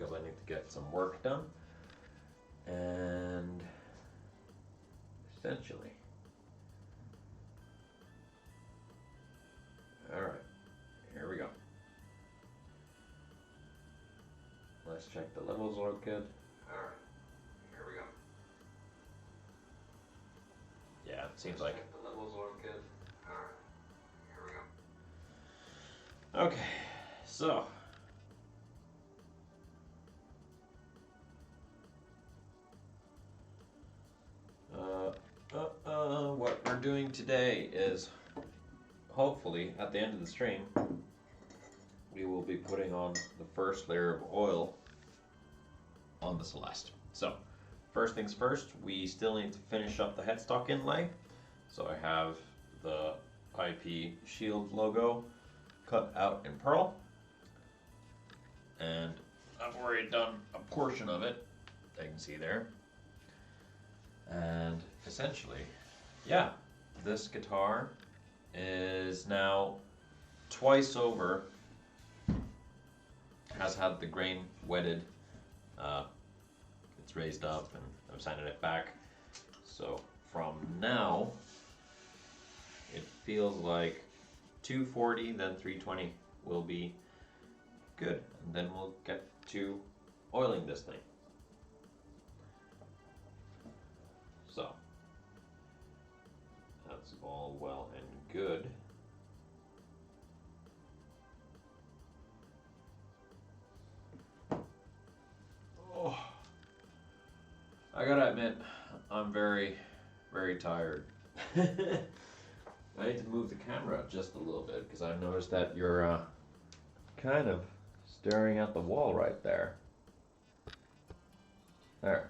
because I need to get some work done. And essentially, alright, here we go. Let's check the levels look good. Alright, here we go. Yeah, it seems like the levels look good. Alright, here we go. Okay, so what we're doing today is, hopefully at the end of the stream, we will be putting on the first layer of oil on the Celeste. So first things first, we still need to finish up the headstock inlay. So I have the IP shield logo cut out in pearl, and I've already done a portion of it, you can see there. And essentially, yeah, this guitar is now twice over, has had the grain wetted, it's raised up, and I'm sanding it back. So from now, it feels like 240, then 320 will be good, and then we'll get to oiling this thing. So that's all well and good. Oh, I gotta admit, I'm very, very tired. I need to move the camera just a little bit because I've noticed that you're kind of staring at the wall right there. There.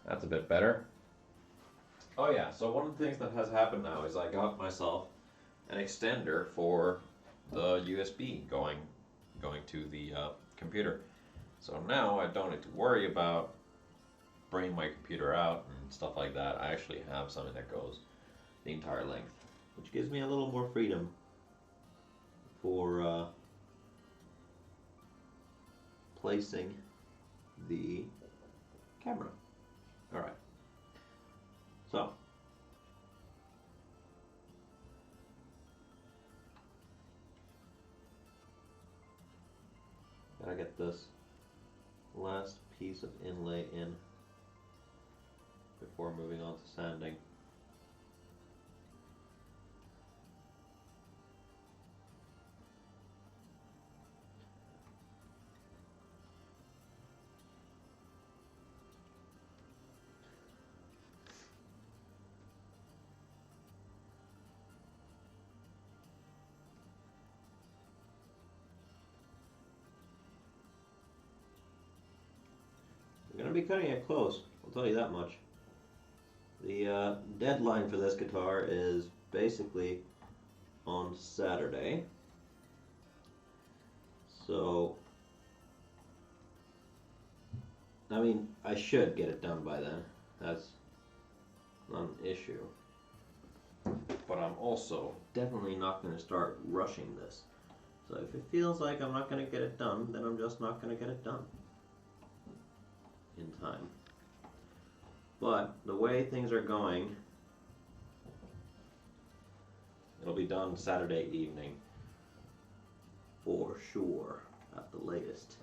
That's a bit better. Oh yeah, so one of the things that has happened now is I got myself an extender for the USB going to the computer. So now I don't need to worry about bringing my computer out and stuff like that. I actually have something that goes the entire length, which gives me a little more freedom for placing the camera. Alright, so gotta get this last piece of inlay in before moving on to sanding. I'm gonna be cutting it close, I'll tell you that much. The deadline for this guitar is basically on Saturday. So, I mean, I should get it done by then. That's not an issue. But I'm also definitely not going to start rushing this. So if it feels like I'm not going to get it done, then I'm just not going to get it done in time. But the way things are going, it'll be done Saturday evening for sure at the latest.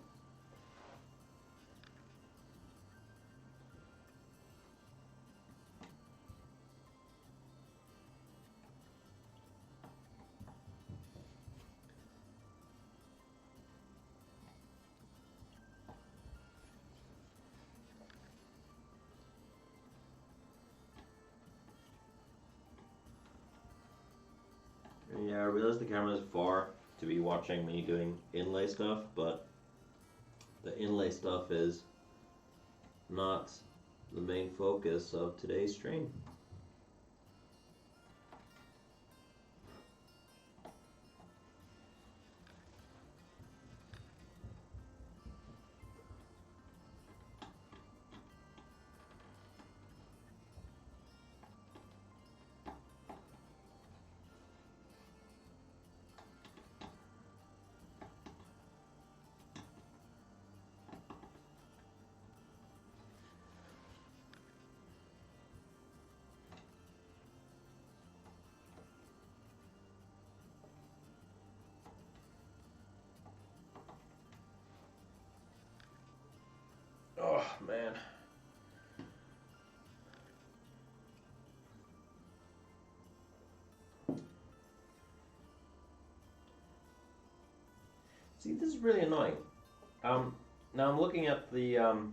Yeah, I realize the camera is far to be watching me doing inlay stuff, but the inlay stuff is not the main focus of today's stream. man. See, this is really annoying. Now I'm looking at the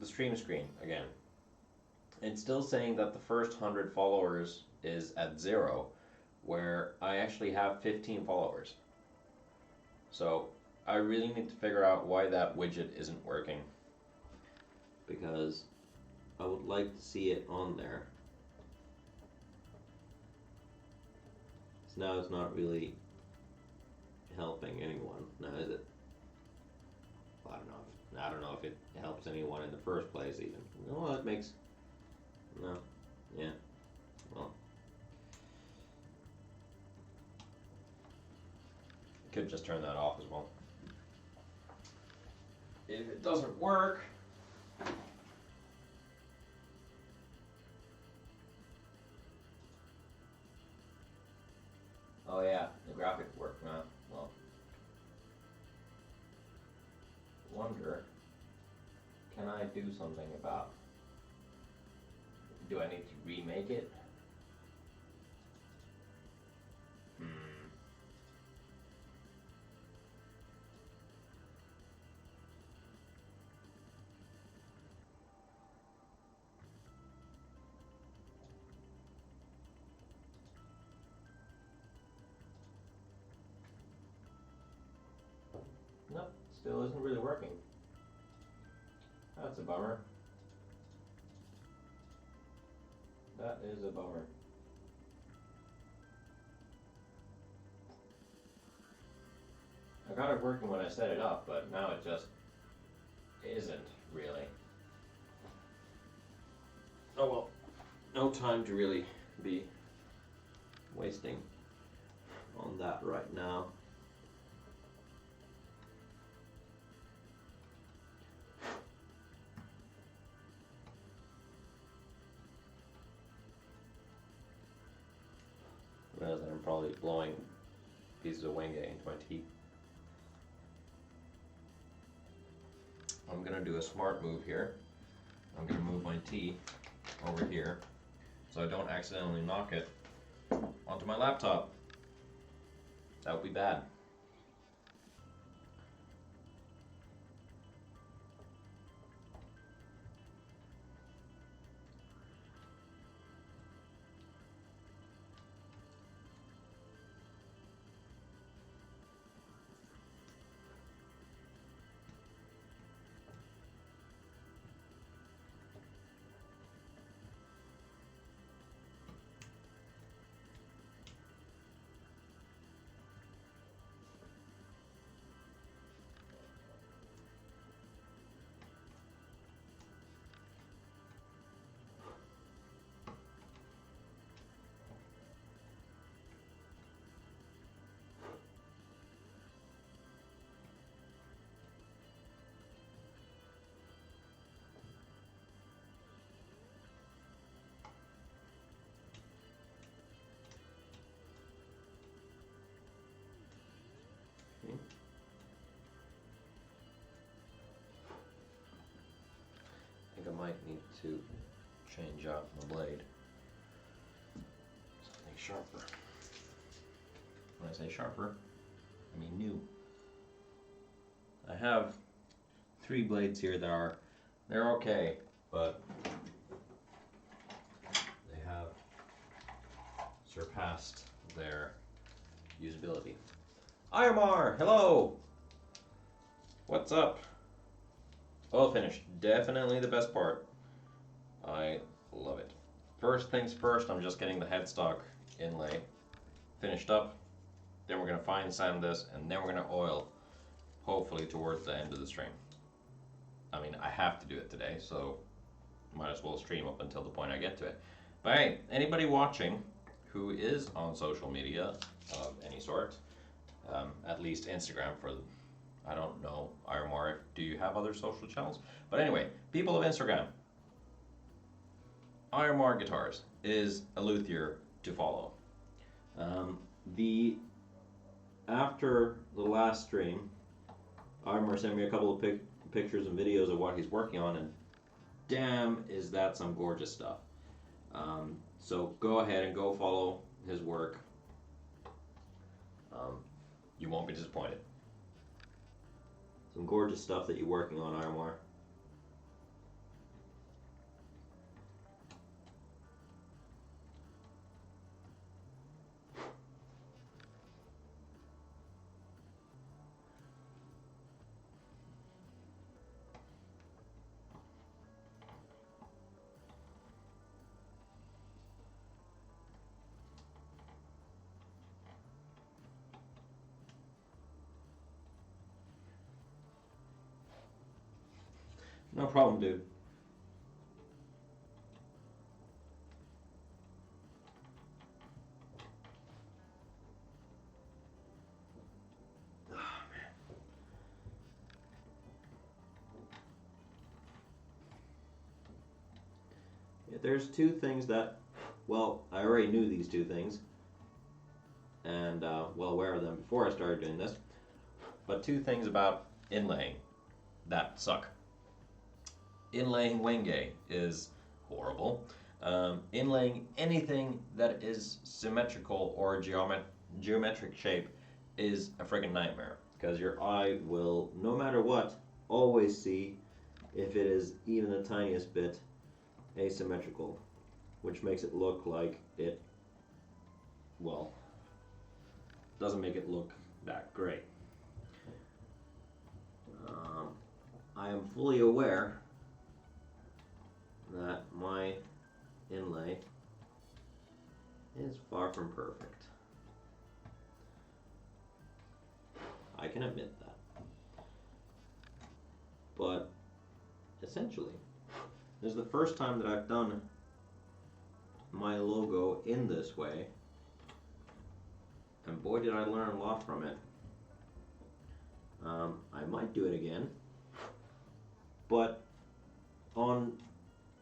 stream screen again. It's still saying that the first 100 followers is at 0, where I actually have 15 followers. So I really need to figure out why that widget isn't working, because I would like to see it on there. So now it's not really helping anyone, now is it? Well, I don't know if it helps anyone in the first place even. Well, that makes no, yeah, well, could just turn that off as well. If it doesn't work, oh yeah, the graphic worked now. Well, wonder, can I do something about? Do I need to remake it? Nope, still isn't really working. That's a bummer. That is a bummer. I got it working when I set it up, but now it just isn't really. Oh well, no time to really be wasting on that right now. Realize that I'm probably blowing pieces of Wenge into my teeth. I'm gonna do a smart move here. I'm gonna move my tea over here so I don't accidentally knock it onto my laptop. That would be bad. I think I might need to change out the blade. Something sharper. When I say sharper, I mean new. I have 3 blades here that they're okay, but they have surpassed their usability. IMR, hello! What's up? Oil finish, definitely the best part. I love it. First things first, I'm just getting the headstock inlay finished up. Then we're gonna fine sand this, and then we're gonna oil, hopefully towards the end of the stream. I mean, I have to do it today, so might as well stream up until the point I get to it. But hey, anybody watching who is on social media of any sort, at least Instagram for, I don't know, IRMR, do you have other social channels? But anyway, people of Instagram, IRMR Guitars is a luthier to follow. After the last stream, IRMR sent me a couple of pictures and videos of what he's working on, and damn, is that some gorgeous stuff. So go ahead and go follow his work. You won't be disappointed. Some gorgeous stuff that you're working on, Ironwire. No problem, dude. Oh, man. Yeah, there's two things that, well, I already knew these two things, and well aware of them before I started doing this, but two things about inlaying that suck. Inlaying wenge is horrible. Inlaying anything that is symmetrical or geometric shape is a friggin' nightmare, because your eye will, no matter what, always see if it is even the tiniest bit asymmetrical, which makes it look like it, well, doesn't make it look that great. I am fully aware that my inlay is far from perfect. I can admit that. But essentially, this is the first time that I've done my logo in this way, and boy did I learn a lot from it. I might do it again, but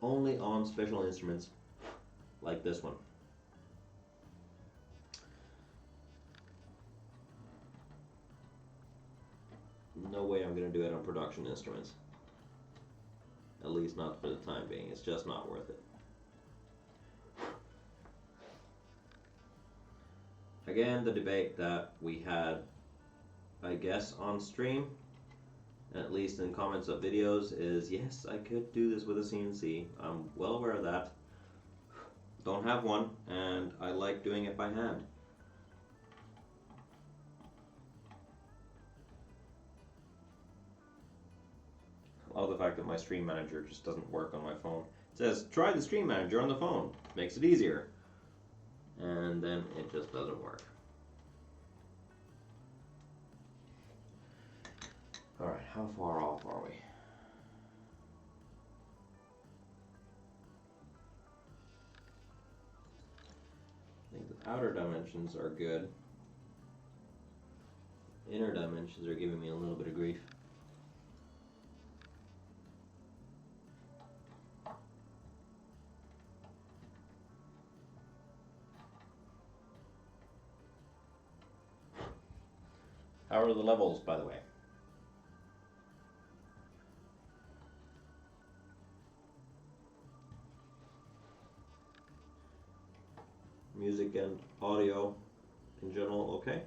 only on special instruments like this one. No way I'm going to do it on production instruments. At least not for the time being. It's just not worth it. Again, the debate that we had, I guess, on stream, at least in comments of videos, is yes, I could do this with a CNC. I'm well aware of that. Don't have one, and I like doing it by hand. I love the fact that my stream manager just doesn't work on my phone. It says, try the stream manager on the phone. Makes it easier. And then it just doesn't work. Alright, how far off are we? I think the outer dimensions are good. Inner dimensions are giving me a little bit of grief. How are the levels, by the way? Music and audio in general, okay?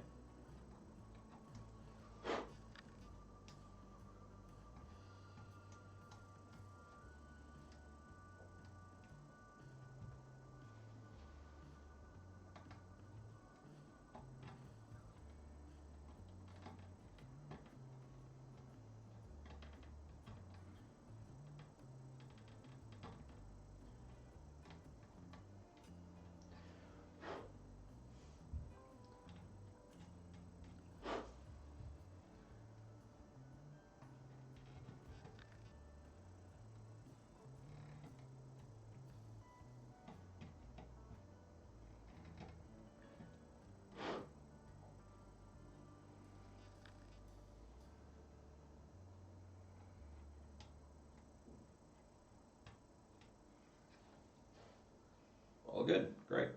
All good, great.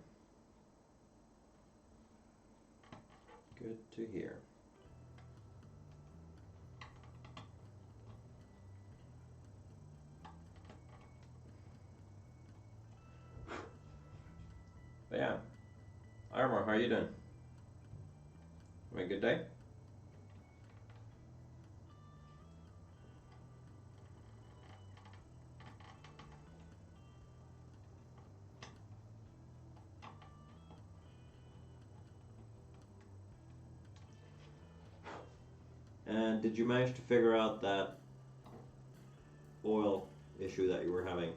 Good to hear. But yeah. Armor, how are you doing? Having a good day? And did you manage to figure out that oil issue that you were having?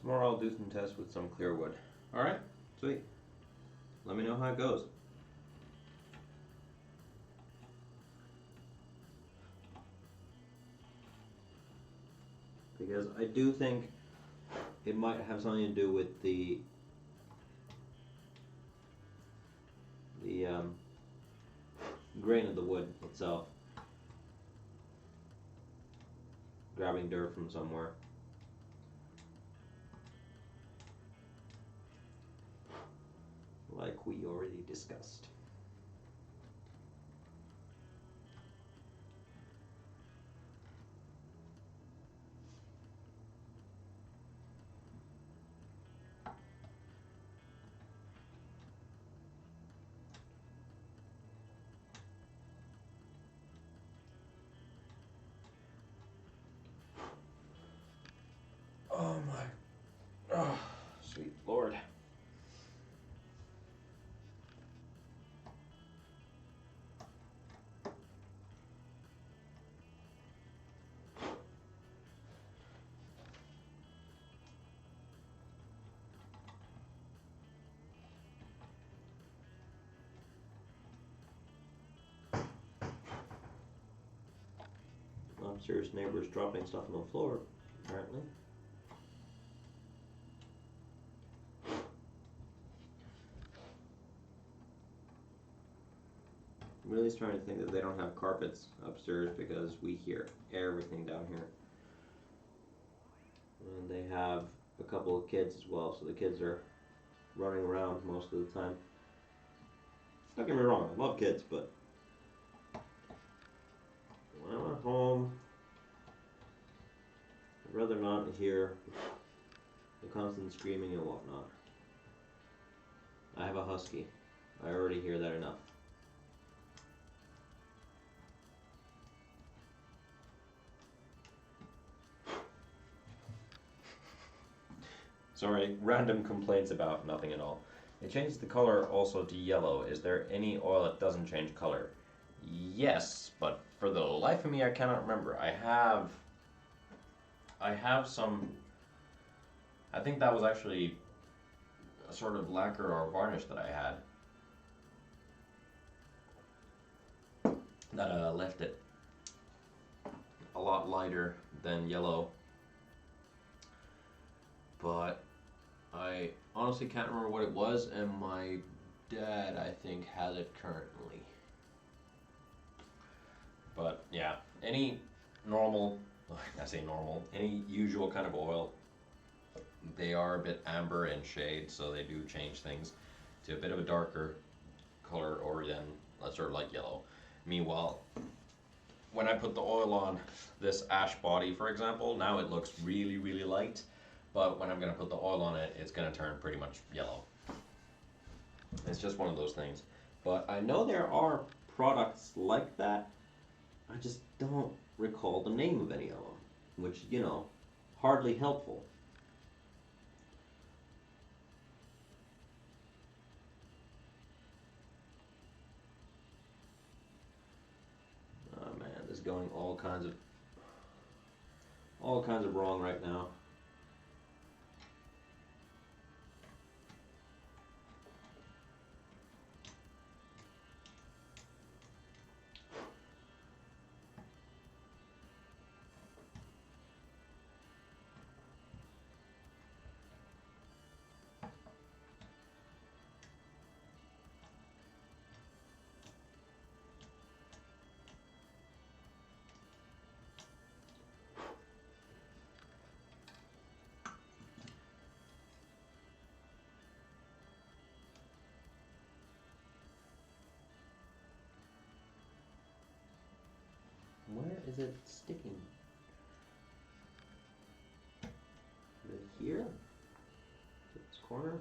Tomorrow I'll do some tests with some clear wood. Alright, sweet. Let me know how it goes. Because I do think it might have something to do with the grain of the wood itself. Grabbing dirt from somewhere. Like we already discussed. Oh my, oh, sweet Lord. Upstairs neighbors dropping stuff on the floor, apparently. I'm really starting to think that they don't have carpets upstairs because we hear everything down here. And they have a couple of kids as well, so the kids are running around most of the time. Don't get me wrong, I love kids, but when I'm at home, I'd rather not hear the constant screaming and whatnot. I have a husky. I already hear that enough. Sorry, random complaints about nothing at all. It changes the color also to yellow. Is there any oil that doesn't change color? Yes, but for the life of me, I cannot remember. I have some I think that was actually a sort of lacquer or varnish that I had that left it a lot lighter than yellow, but I honestly can't remember what it was, and my dad, I think, has it currently. But yeah, any normal, I say normal, any usual kind of oil, they are a bit amber in shade, so they do change things to a bit of a darker color, or then sort of like yellow. Meanwhile, when I put the oil on this ash body, for example, now it looks really, really light, but when I'm going to put the oil on it, it's going to turn pretty much yellow. It's just one of those things. But I know there are products like that. I just don't recall the name of any of them, which, you know, hardly helpful. Oh man, this is going all kinds of wrong right now. Where is it sticking? Is it here? This corner?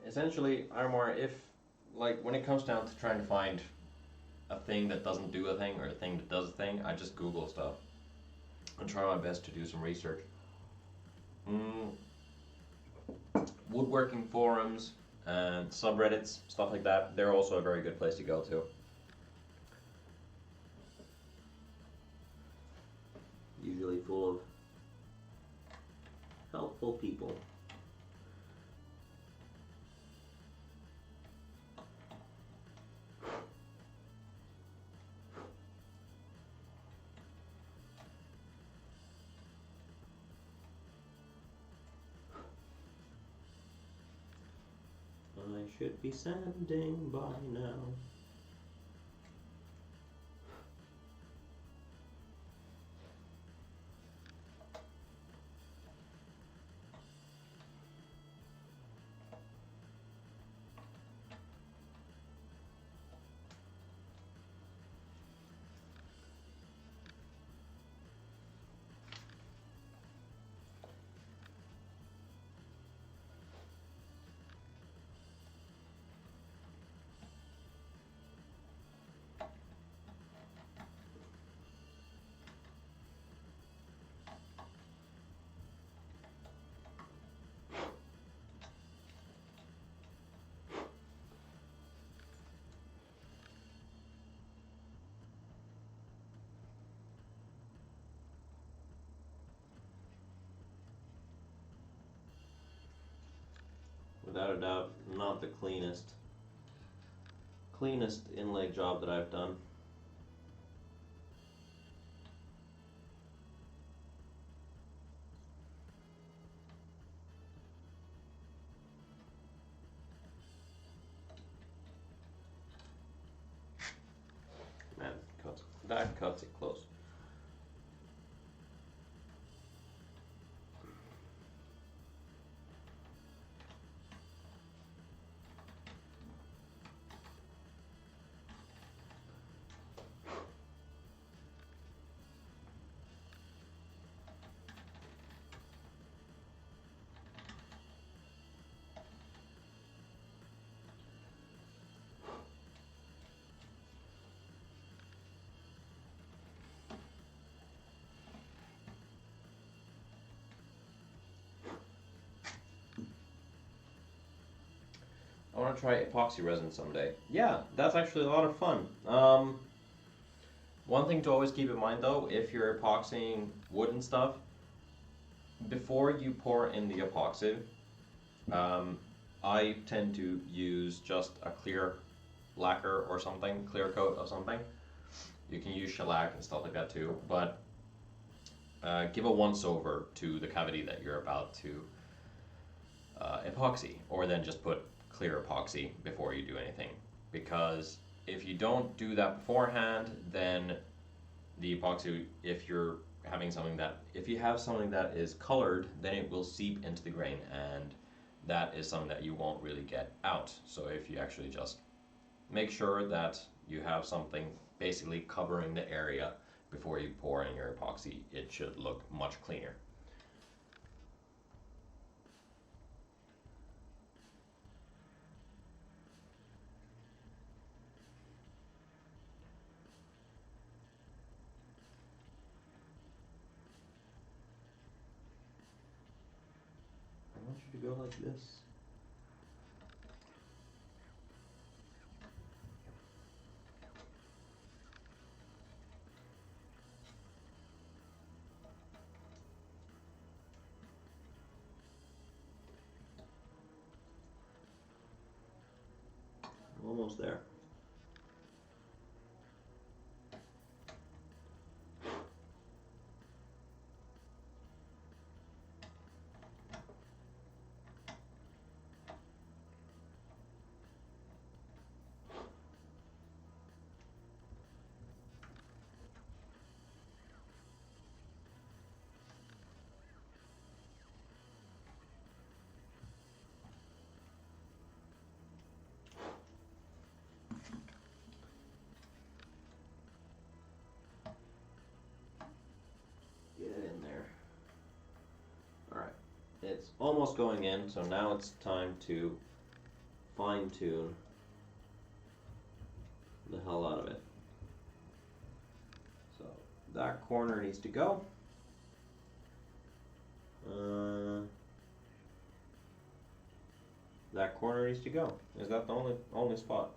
Essentially, Armor, if, like, when it comes down to trying to find a thing that doesn't do a thing or a thing that does a thing, I just Google stuff and try my best to do some research. Woodworking forums and subreddits, stuff like that, they're also a very good place to go to. Usually full of helpful people. I should be sanding by now. Without a doubt, not the cleanest inlay job that I've done. I want to try epoxy resin someday. Yeah, that's actually a lot of fun. One thing to always keep in mind though, if you're epoxying wood and stuff, before you pour in the epoxy, I tend to use just a clear lacquer or something, clear coat of something. You can use shellac and stuff like that too, but give a once over to the cavity that you're about to epoxy, or then just put clear epoxy before you do anything, because if you don't do that beforehand, then the epoxy, if you have something that is colored, then it will seep into the grain, and that is something that you won't really get out. So if you actually just make sure that you have something basically covering the area before you pour in your epoxy, it should look much cleaner. I want you to go like this. Almost there. It's almost going in, so now it's time to fine tune the hell out of it. So that corner needs to go. That corner needs to go. Is that the only spot?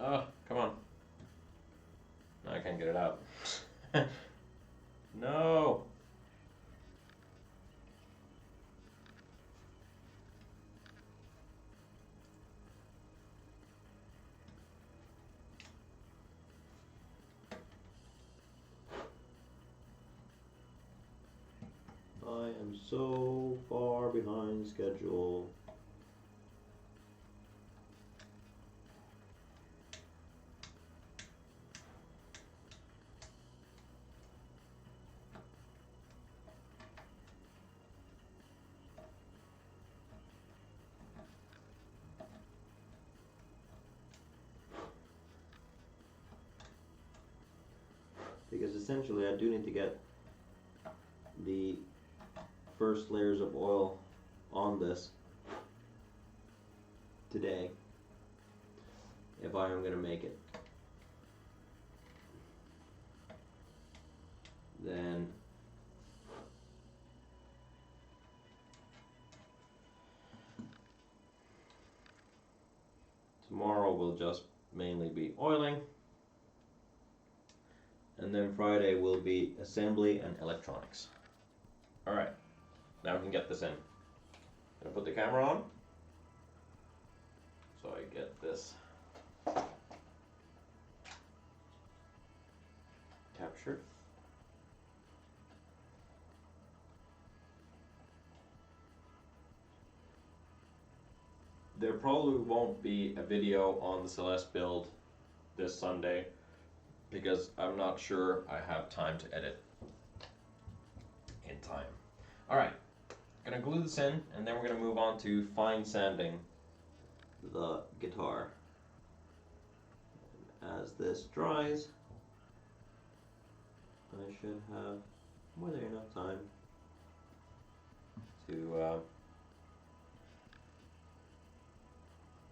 Oh, come on. No, I can't get it out. No! I am so far behind schedule. Because essentially I do need to get the first layers of oil on this today if I am going to make it. Then tomorrow will just mainly be oiling. And then Friday will be assembly and electronics. Alright, now we can get this in. I'm gonna put the camera on so I get this captured. There probably won't be a video on the Celeste build this Sunday, because I'm not sure I have time to edit in time. Alright, gonna gonna glue this in, and then we're gonna move on to fine sanding the guitar. As this dries, I should have more than enough time to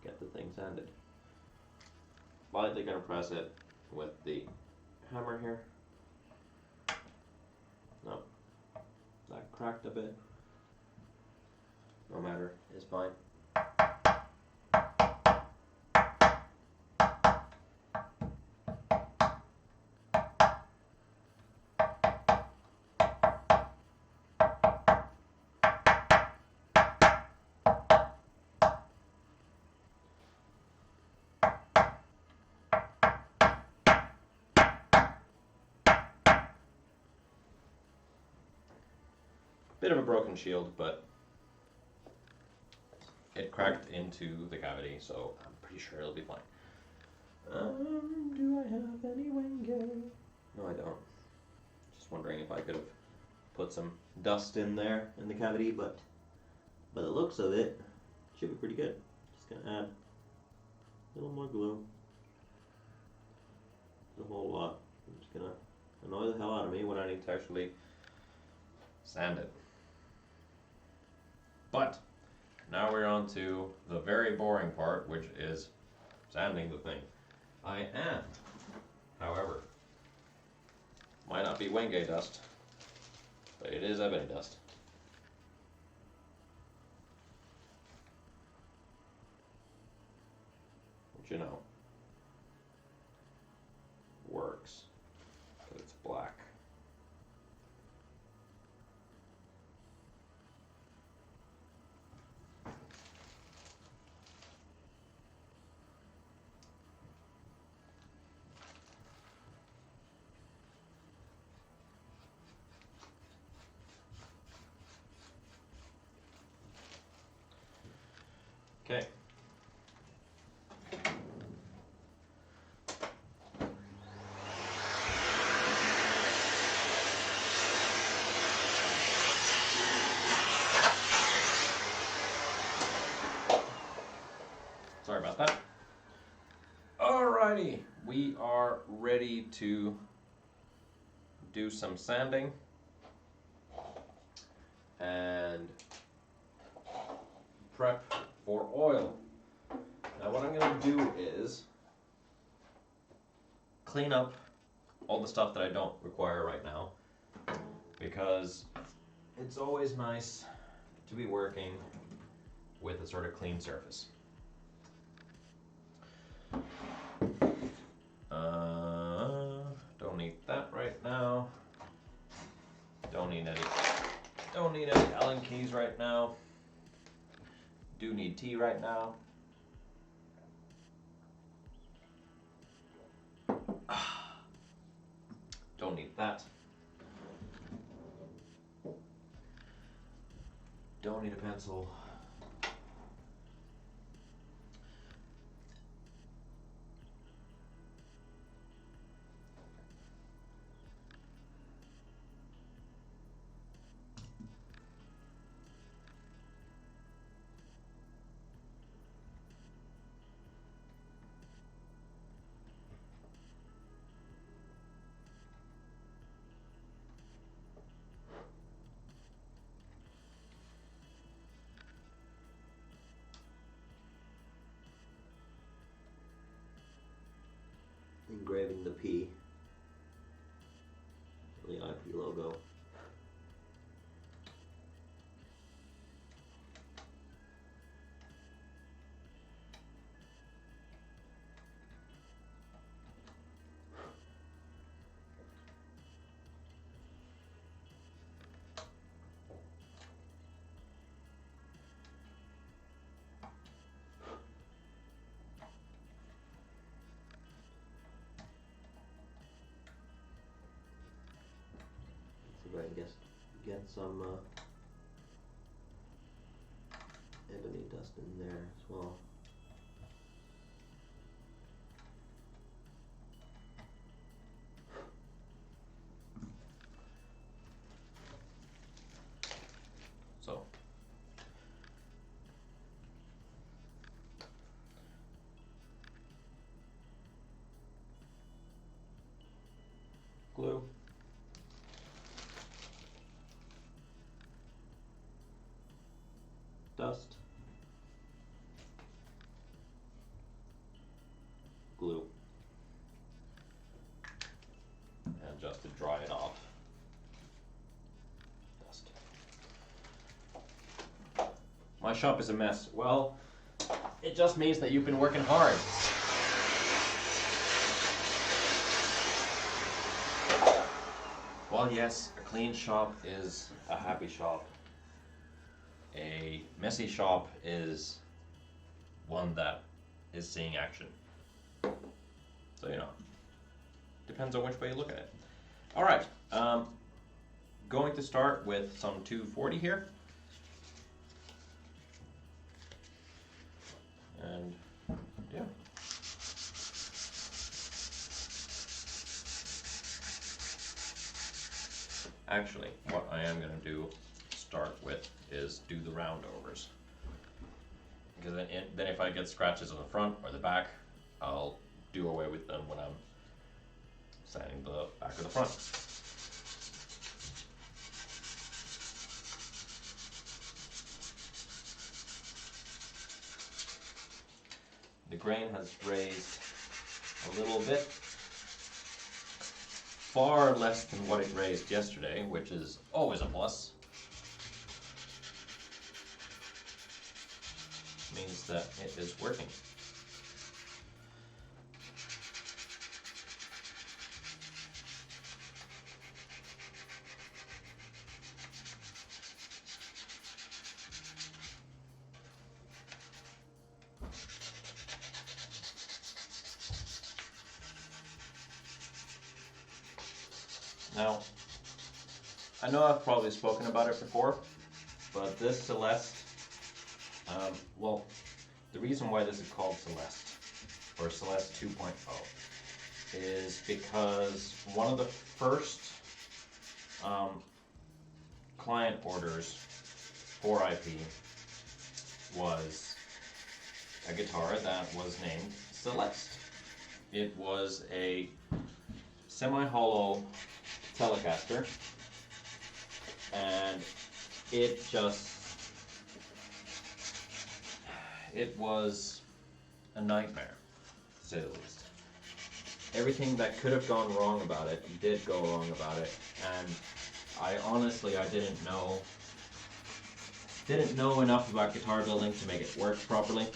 get the thing sanded. Lightly gonna press it with the hammer here. No, that cracked a bit. No matter, it's fine. Bit of a broken shield, but it cracked into the cavity, so I'm pretty sure it'll be fine. Do I have any wenge? No, I don't. Just wondering if I could have put some dust in there in the cavity, but by the looks of it, it should be pretty good. Just gonna add a little more glue. A whole lot. I'm just gonna annoy the hell out of me when I need to actually sand it. But now we're on to the very boring part, which is sanding the thing. I am, however, might not be wenge dust, but it is ebony dust. Which, you know, works, because it's black. Okay. Sorry about that. Alrighty, we are ready to do some sanding and prep for oil. Now what I'm going to do is clean up all the stuff that I don't require right now, because it's always nice to be working with a sort of clean surface. Don't need that right now. Don't need any Allen keys right now. Do need tea right now. Don't need that. Don't need a pencil. Engraving the P, the IP logo. I guess get some ebony dust in there as well. So dust, glue, and just to dry it off, dust. My shop is a mess. Well, it just means that you've been working hard. Well, yes, a clean shop is a happy shop. A messy shop is one that is seeing action. So, you know, depends on which way you look at it. All right, going to start with some 240 here. And yeah. Actually, what I am going to do start with is do the roundovers. Because then if I get scratches on the front or the back, I'll do away with them when I'm sanding the back of the front. The grain has raised a little bit, far less than what it raised yesterday, which is always a plus. Means that it is working. Now, I know I've probably spoken about it before, but this Celeste, well, the reason why this is called Celeste, or Celeste 2.0, is because one of the first client orders for IP was a guitar that was named Celeste. It was a semi-hollow Telecaster, and it was a nightmare, to say the least. Everything that could have gone wrong about it did go wrong about it, and I didn't know enough about guitar building to make it work properly.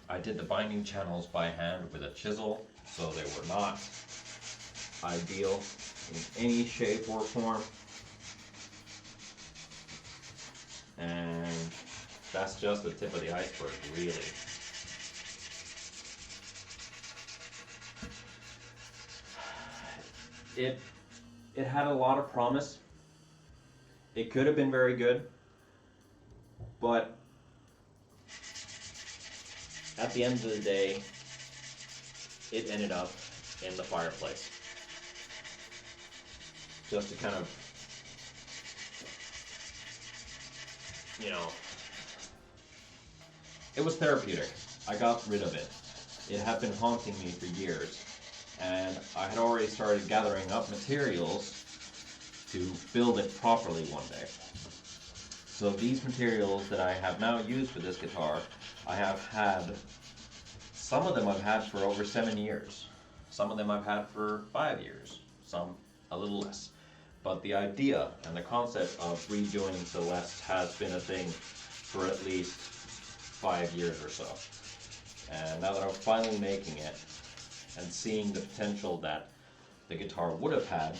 I did the binding channels by hand with a chisel, so they were not ideal in any shape or form, and that's just the tip of the iceberg, really. It had a lot of promise. It could have been very good, but at the end of the day, it ended up in the fireplace. Just to kind of, you know, it was therapeutic. I got rid of it. It had been haunting me for years, and I had already started gathering up materials to build it properly one day. So these materials that I have now used for this guitar, I have had, some of them I've had for over 7 years. Some of them I've had for 5 years, some a little less. But the idea and the concept of redoing Celeste has been a thing for at least 5 years or so. And now that I'm finally making it and seeing the potential that the guitar would have had,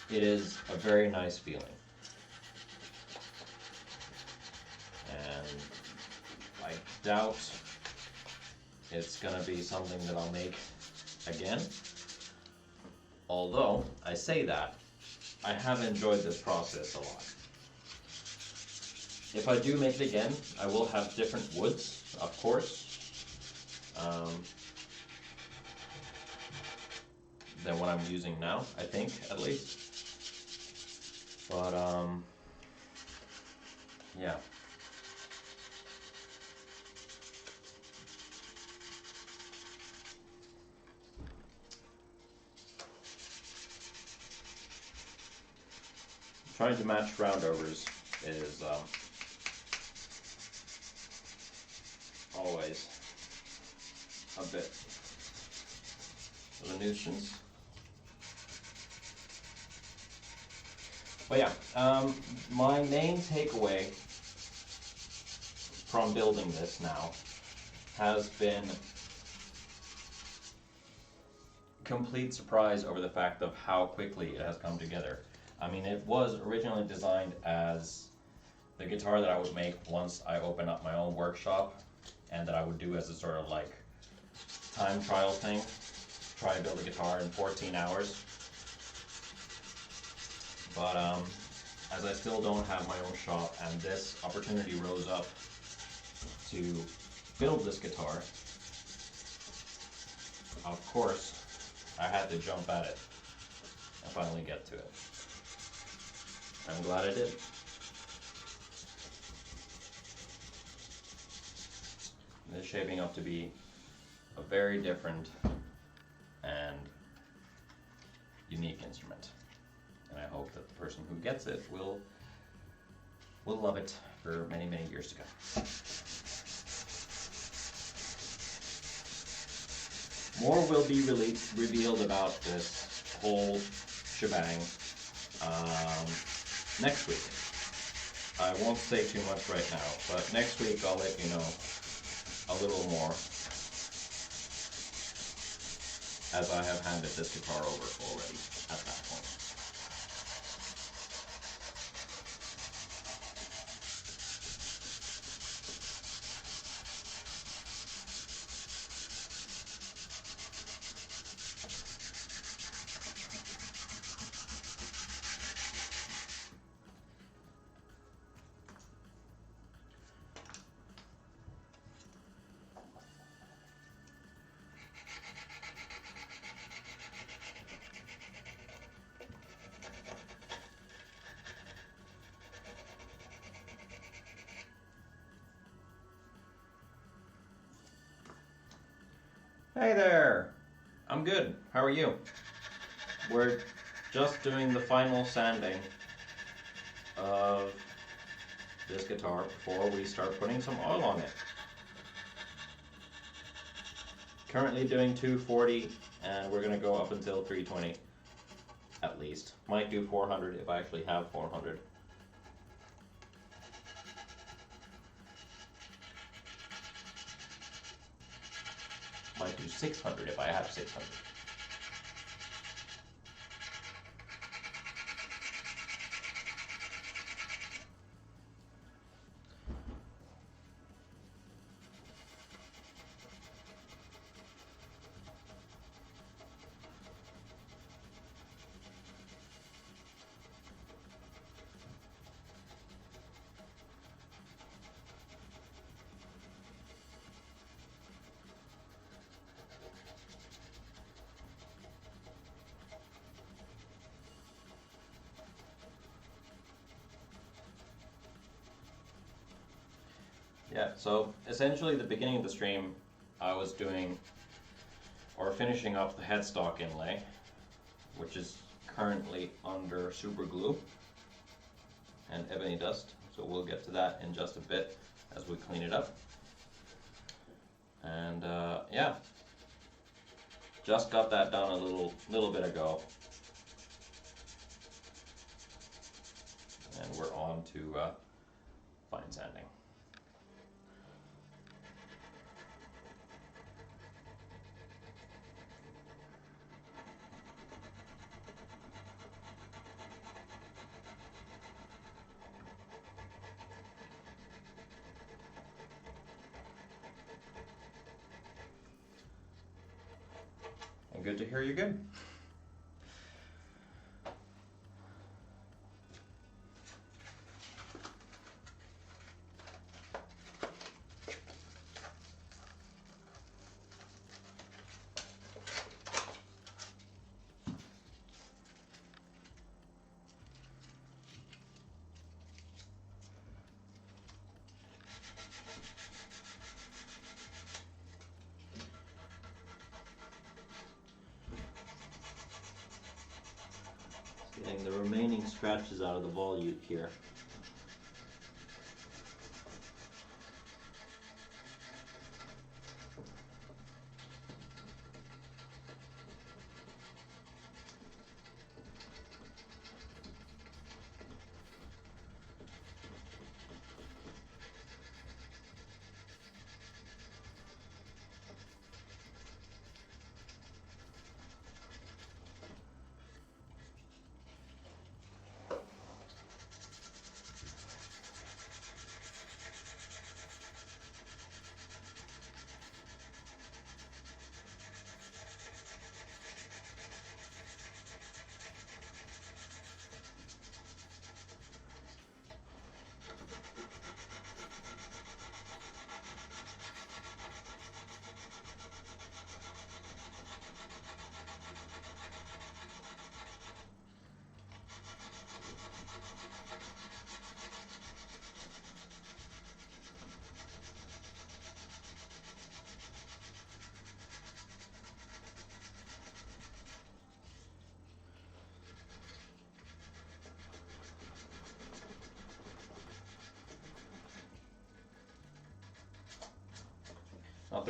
it is a very nice feeling. And I doubt it's gonna be something that I'll make again. Although, I say that, I have enjoyed this process a lot. If I do make it again, I will have different woods, of course, than what I'm using now, I think, at least. But, yeah. Trying to match roundovers is always a bit of a nuisance. But yeah, my main takeaway from building this now has been complete surprise over the fact of how quickly it has come together. I mean, it was originally designed as the guitar that I would make once I open up my own workshop, and that I would do as a sort of like time trial thing, try to build a guitar in 14 hours. But as I still don't have my own shop, and this opportunity rose up to build this guitar, of course I had to jump at it and finally get to it. I'm glad I did. It's shaping up to be a very different and unique instrument, and I hope that the person who gets it will love it for many, many years to come. More will be revealed about this whole shebang next week. I won't say too much right now, but next week I'll let you know a little more, as I have handed this guitar over already at that point. Hey there! I'm good. How are you? We're just doing the final sanding of this guitar before we start putting some oil on it. Currently doing 240, and we're going to go up until 320 at least. Might do 400 if I actually have 400. Might do 600 if I have 600. Yeah, so essentially the beginning of the stream I was doing or finishing up the headstock inlay, which is currently under super glue and ebony dust, so we'll get to that in just a bit as we clean it up. And yeah, just got that done a little bit ago, and we're on to fine sanding. Good to hear you're good. Getting the remaining scratches out of the volute here.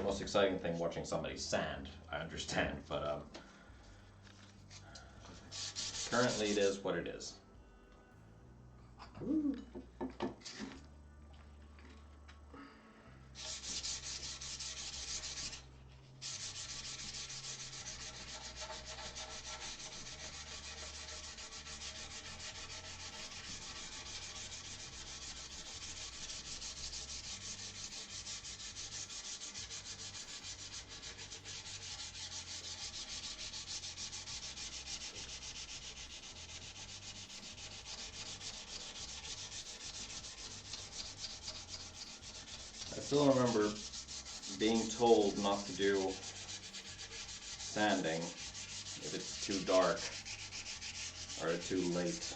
most exciting thing watching somebody sand, I understand, but currently it is what it is. Woo. I still remember being told not to do sanding if it's too dark or too late.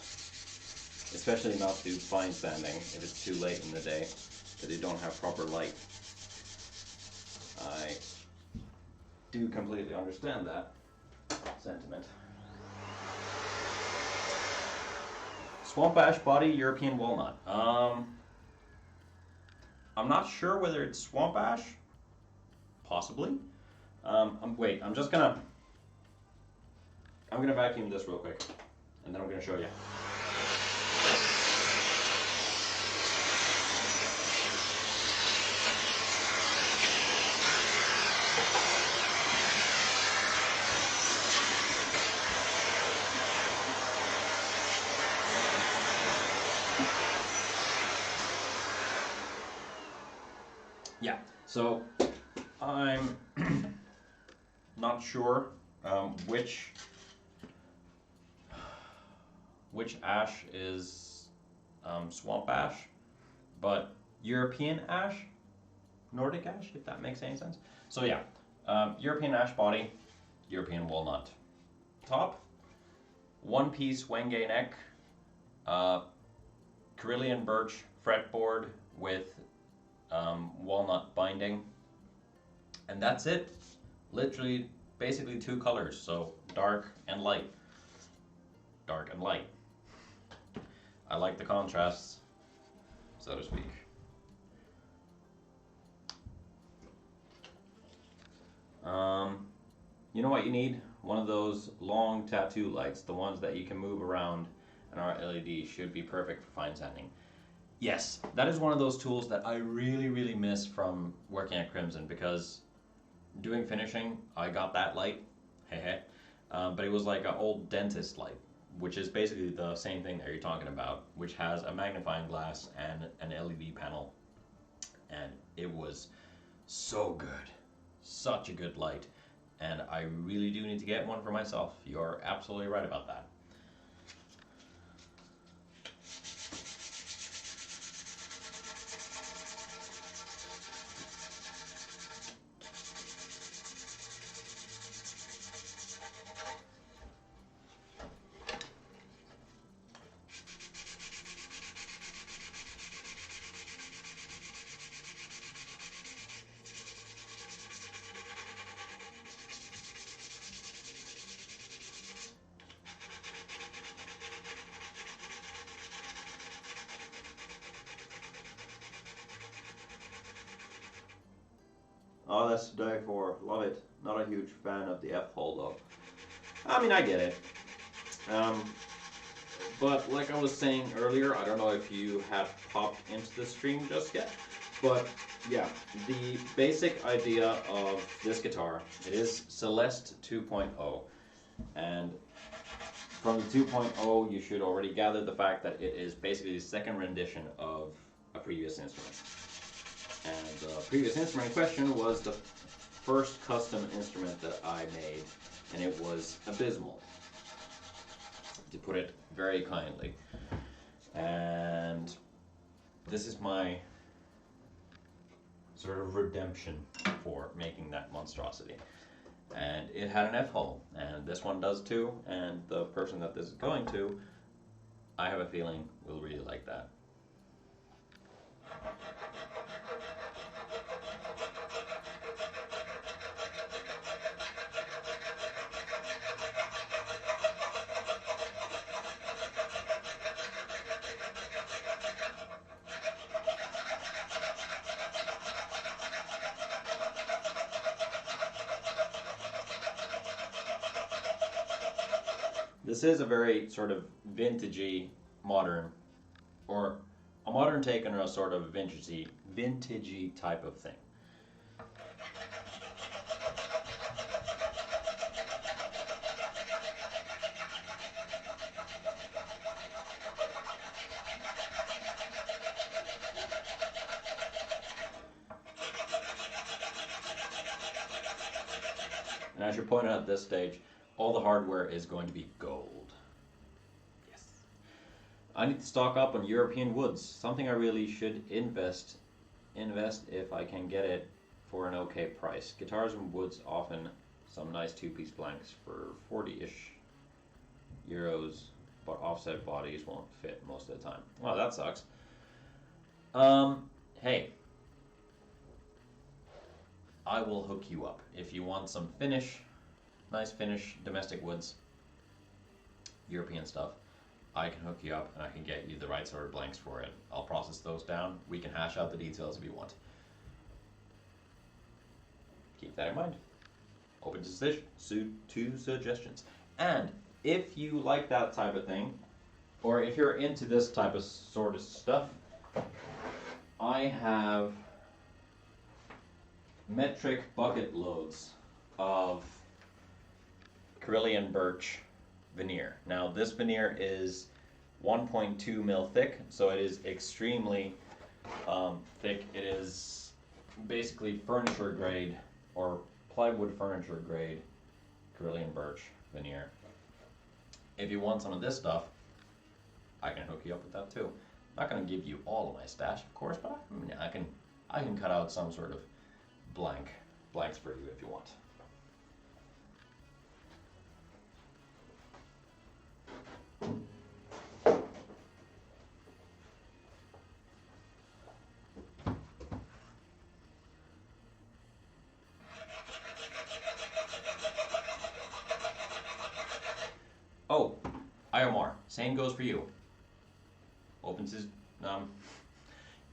Especially not to do fine sanding if it's too late in the day that you don't have proper light. I do completely understand that sentiment. Swamp ash body, European walnut. I'm not sure whether it's swamp ash. Possibly. Wait, I'm gonna vacuum this real quick, and then I'm gonna show you. Yeah, so I'm not sure which ash is swamp ash, but European ash, Nordic ash, if that makes any sense. So yeah, European ash body, European walnut. Top, one-piece Wenge neck, Carillion birch fretboard with walnut binding, and that's it. Literally, basically two colors, so dark and light. Dark and light. I like the contrasts, so to speak. You know what you need? One of those long tattoo lights, the ones that you can move around, and our LED should be perfect for fine sanding. Yes, that is one of those tools that I really miss from working at Crimson, because doing finishing, I got that light, but it was like an old dentist light, which is basically the same thing that you're talking about, which has a magnifying glass and an LED panel, and it was so good, such a good light, and I really do need to get one for myself. You're absolutely right about that. Oh, that's to die for. Love it. Not a huge fan of the F-hole though. I mean, I get it. But like I was saying earlier, I don't know if you have popped into the stream just yet, but yeah, the basic idea of this guitar, it is Celeste 2.0, and from the 2.0 you should already gather the fact that it is basically the second rendition of a previous instrument. And the previous instrument in question was the first custom instrument that I made, and it was abysmal, to put it very kindly. And this is my sort of redemption for making that monstrosity. And it had an F-hole, and this one does too, and the person that this is going to, I have a feeling, will really like that. This is a very sort of vintagey, modern, or a modern take on a sort of vintagey type of thing. And I should point out at this stage, all the hardware is going to be gold. Yes. I need to stock up on European woods, something I really should invest if I can get it for an okay price. Guitars and woods, often some nice two-piece blanks for 40-ish euros, but offset bodies won't fit most of the time. Oh, that sucks. Hey, I will hook you up if you want some nice finish domestic woods, European stuff. I can hook you up and I can get you the right sort of blanks for it. I'll process those down. We can hash out the details if you want. Keep that in mind. Open to suggestions. And if you like that type of thing, or if you're into this type of sort of stuff, I have metric bucket loads of Carillion birch veneer. Now this veneer is 1.2 mil thick, so it is extremely thick. It is basically furniture grade or plywood furniture grade Carillion birch veneer. If you want some of this stuff, I can hook you up with that too. I'm not going to give you all of my stash, of course, but I can cut out some sort of blanks for you if you want. Oh, IOMR, same goes for you. Opens his,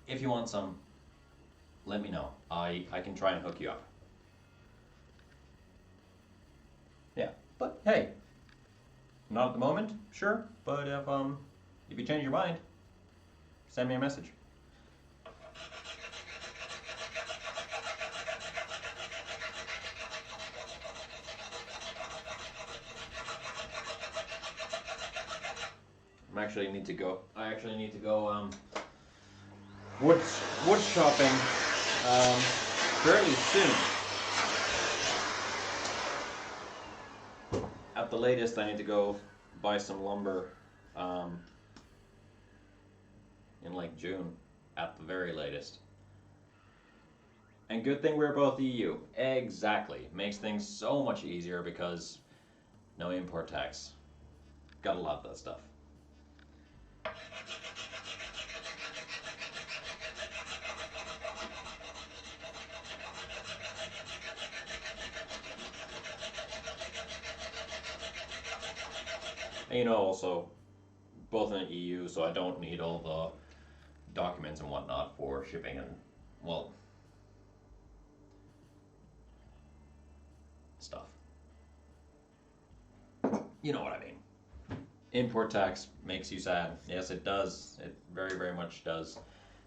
if you want some, let me know. I can try and hook you up. Yeah, but hey, not at the moment, sure, but if you change your mind, send me a message. I actually need to go wood shopping fairly soon. At the latest, I need to go buy some lumber in like June, at the very latest. And good thing we're both EU. Exactly. Makes things so much easier because no import tax. Gotta love that stuff. And, you know, also both in the EU, so I don't need all the documents and whatnot for shipping and, well, stuff. You know what I mean. Import tax makes you sad. Yes, it does. It very, very much does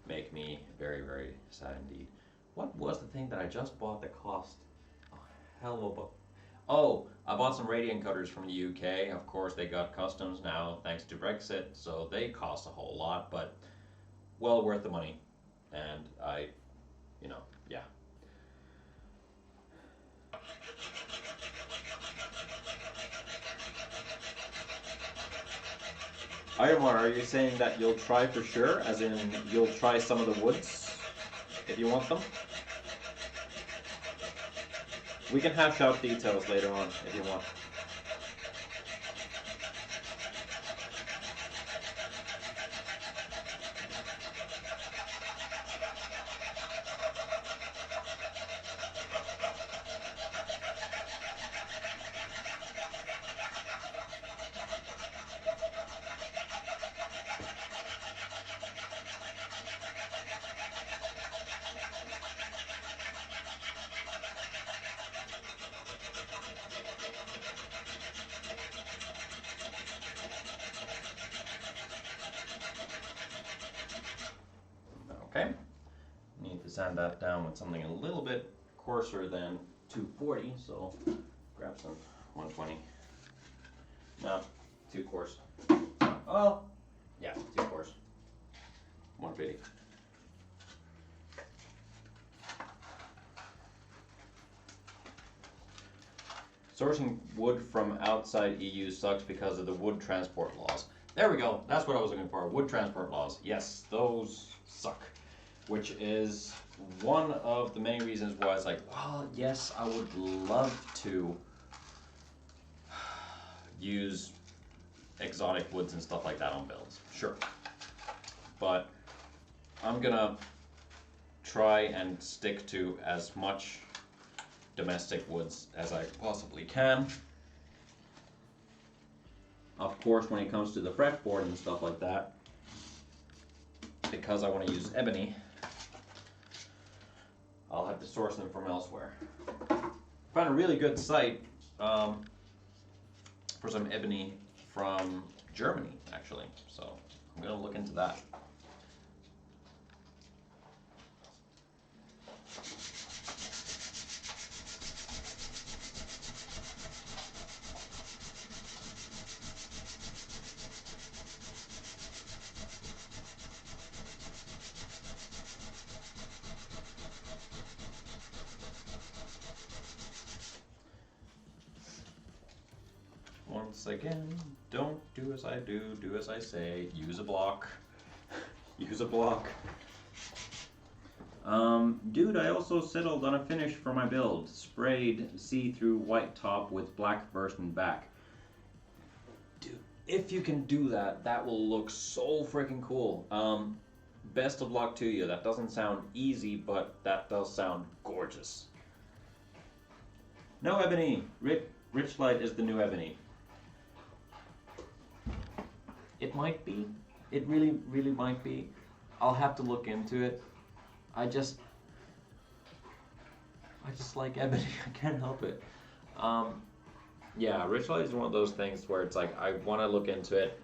make me very, very sad indeed. What was the thing that I just bought that cost a hell of a... Oh, I bought some radiant cutters from the UK. Of course, they got customs now thanks to Brexit, so they cost a whole lot, but well worth the money. And yeah. Ayomar, are you saying that you'll try for sure? As in, you'll try some of the woods if you want them? We can hash out details later on if you want. Okay, need to sand that down with something a little bit coarser than 240, so grab some 120. No, too coarse. Oh, yeah, too coarse. 150. Sourcing wood from outside EU sucks because of the wood transport laws. There we go. That's what I was looking for. Wood transport laws. Yes, those suck. Which is one of the many reasons why it's like, well, yes, I would love to use exotic woods and stuff like that on builds. Sure. But I'm gonna try and stick to as much domestic woods as I possibly can. Of course, when it comes to the fretboard and stuff like that, because I want to use ebony, I'll have to source them from elsewhere. Found a really good site for some ebony from Germany, actually, so I'm going to look into that. Once again, don't do as I do as I say. Use a block. Use a block. Dude, I also settled on a finish for my build. Sprayed see-through white top with black first and back. Dude, if you can do that, that will look so freaking cool. Best of luck to you. That doesn't sound easy, but that does sound gorgeous. No ebony. Rich light is the new ebony. It might be. It really, really might be. I'll have to look into it. I just like ebony. I can't help it. Yeah, rich light is one of those things where it's like I want to look into it.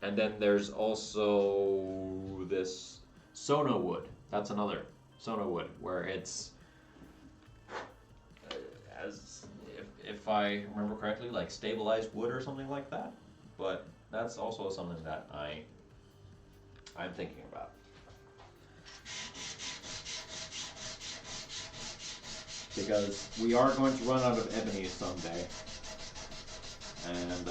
And then there's also this Sono wood. That's another Sono wood where it's as if I remember correctly, like stabilized wood or something like that. But that's also something that I'm thinking about. Because we are going to run out of ebony someday. And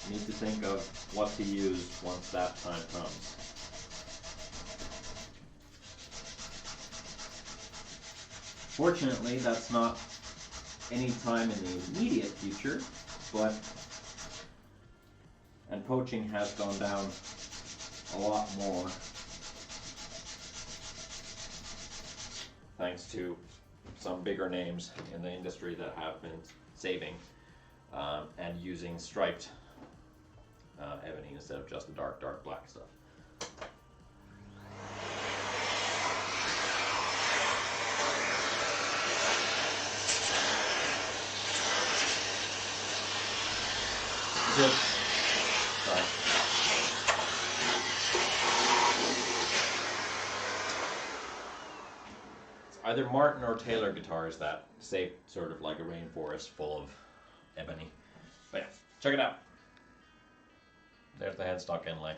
need to think of what to use once that time comes. Fortunately, that's not any time in the immediate future, and poaching has gone down a lot more thanks to some bigger names in the industry that have been saving and using striped ebony instead of just the dark black stuff. Sorry. It's either Martin or Taylor guitars that shape sort of like a rainforest full of ebony. But yeah, check it out. There's the headstock inlay.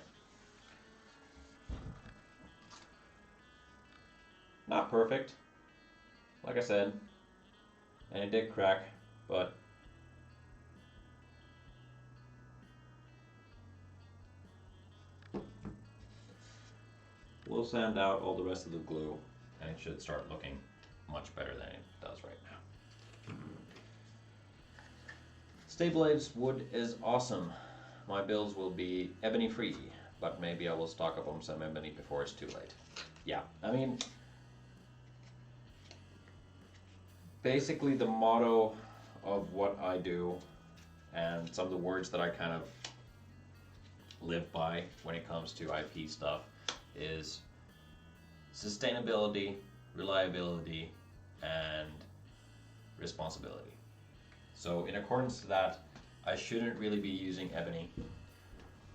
Not perfect, like I said, and it did crack, but we'll sand out all the rest of the glue and it should start looking much better than it does right now. Stabilized wood is awesome. My builds will be ebony free, but maybe I will stock up on some ebony before it's too late. Yeah, I mean, basically the motto of what I do and some of the words that I kind of live by when it comes to IP stuff is sustainability, reliability, and responsibility. So in accordance to that, I shouldn't really be using ebony,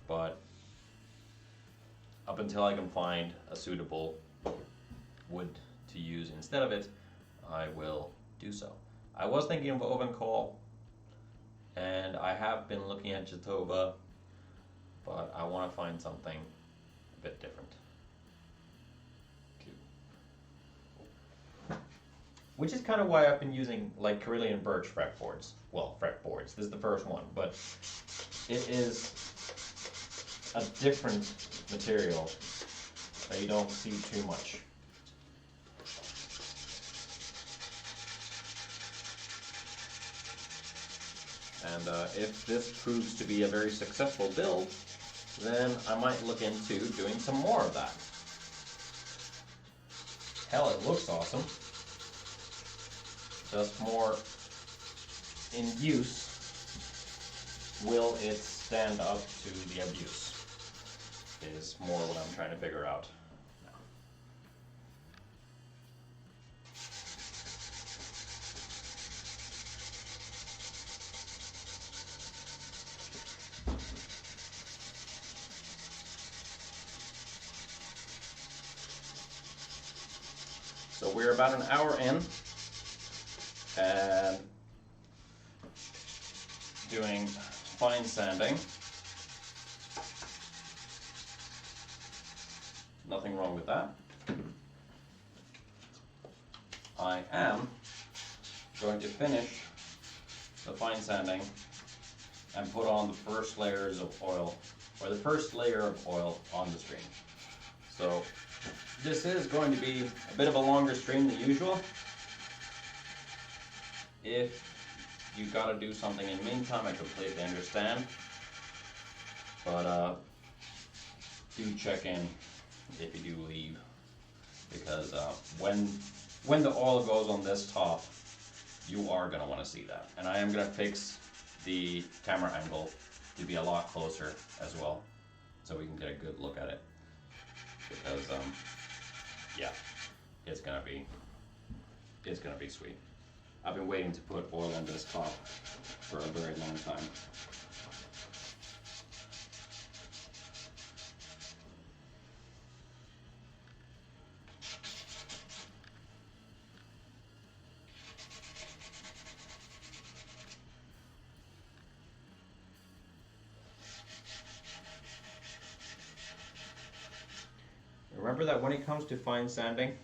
but up until I can find a suitable wood to use instead of it, I will do so. I was thinking of oven coal, and I have been looking at Jatoba, but I want to find something a bit different. Which is kind of why I've been using like Carillion birch fretboards. Well, fretboards. This is the first one, but it is a different material that you don't see too much. And if this proves to be a very successful build, then I might look into doing some more of that. Hell, it looks awesome. Just more in use, will it stand up to the abuse, is more what I'm trying to figure out now. So we're about an hour in, and doing fine sanding. Nothing wrong with that. I am going to finish the fine sanding and put on the first layers of oil, or the first layer of oil on the stream. So this is going to be a bit of a longer stream than usual. If you gotta do something in the meantime, I completely understand. But do check in if you do leave, because when the oil goes on this top, you are gonna want to see that. And I am gonna fix the camera angle to be a lot closer as well, so we can get a good look at it. Because yeah, it's gonna be sweet. I've been waiting to put oil on this top for a very long time. Remember that when it comes to fine sanding,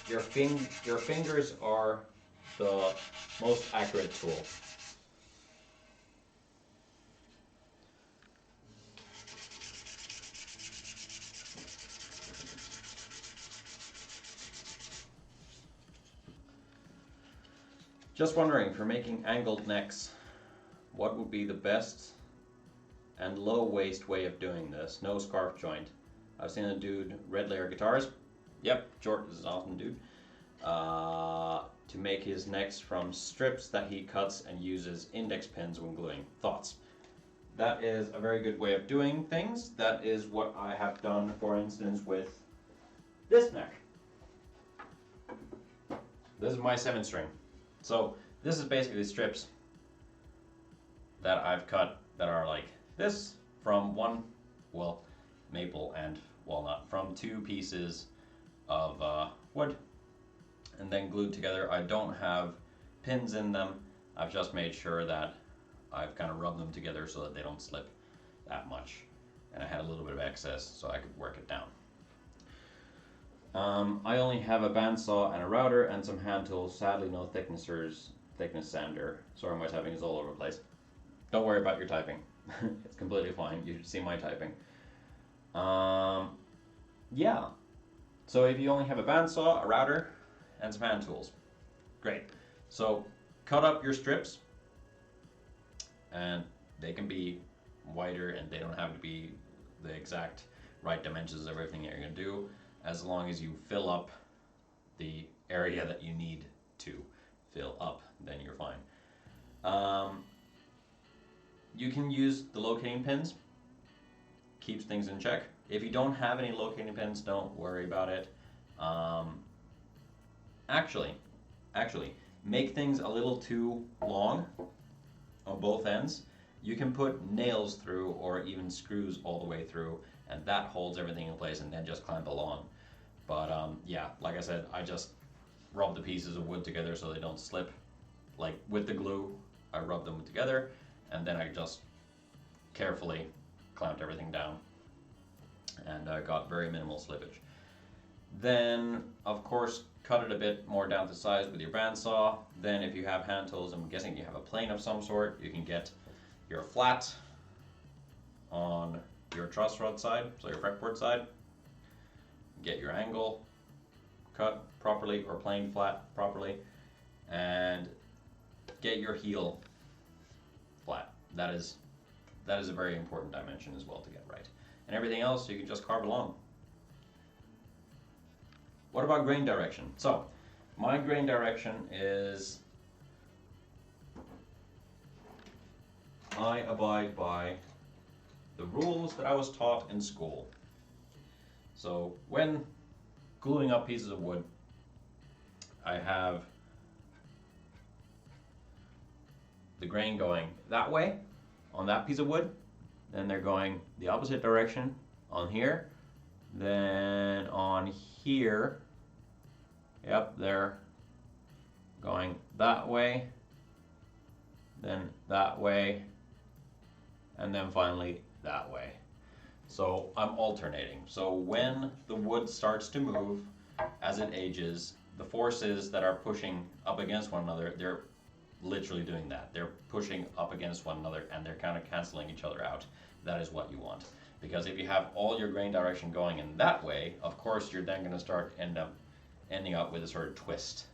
your fingers are the most accurate tool. Just wondering, for making angled necks, what would be the best and low waste way of doing this? No scarf joint. I've seen a dude, Red Layer Guitars. Yep, Jort is an awesome dude. To make his necks from strips that he cuts and uses index pins when gluing. Thoughts? That is a very good way of doing things. That is what I have done, for instance, with this neck. This is my 7-string. So this is basically strips that I've cut that are like this from maple and walnut, from 2 pieces of wood, and then glued together. I don't have pins in them. I've just made sure that I've kind of rubbed them together so that they don't slip that much, and I had a little bit of excess so I could work it down. I only have a bandsaw and a router and some hand tools. Sadly, no thickness sander. Sorry, my typing is all over the place. Don't worry about your typing. It's completely fine. You should see my typing. Yeah. So if you only have a bandsaw, a router, and some hand tools, great. So cut up your strips, and they can be wider, and they don't have to be the exact right dimensions of everything that you're gonna do, as long as you fill up the area that you need to fill up, then you're fine. You can use the locating pins, keeps things in check. If you don't have any locating pins, don't worry about it. Actually, make things a little too long on both ends, You can put nails through or even screws all the way through, and that holds everything in place, and then just clamp along. But yeah, like I said, I just rub the pieces of wood together so they don't slip. Like with the glue, I rub them together, and then I just carefully clamped everything down, and got very minimal slippage. Then, of course, cut it a bit more down to size with your bandsaw. Then if you have hand tools, I'm guessing you have a plane of some sort, you can get your flat on your truss rod side, so your fretboard side. Get your angle cut properly or plane flat properly, and get your heel flat. That is a very important dimension as well to get right. And everything else you can just carve along. What about grain direction? So, my grain direction is I abide by the rules that I was taught in school. So, when gluing up pieces of wood, I have the grain going that way on that piece of wood, then they're going the opposite direction on here, then on here, yep, they're going that way, then that way, and then finally that way. So I'm alternating. So when the wood starts to move as it ages, the forces that are pushing up against one another, they're literally doing that. They're pushing up against one another and they're kind of canceling each other out. That is what you want. Because if you have all your grain direction going in that way, of course you're then going to start ending up with a sort of twist.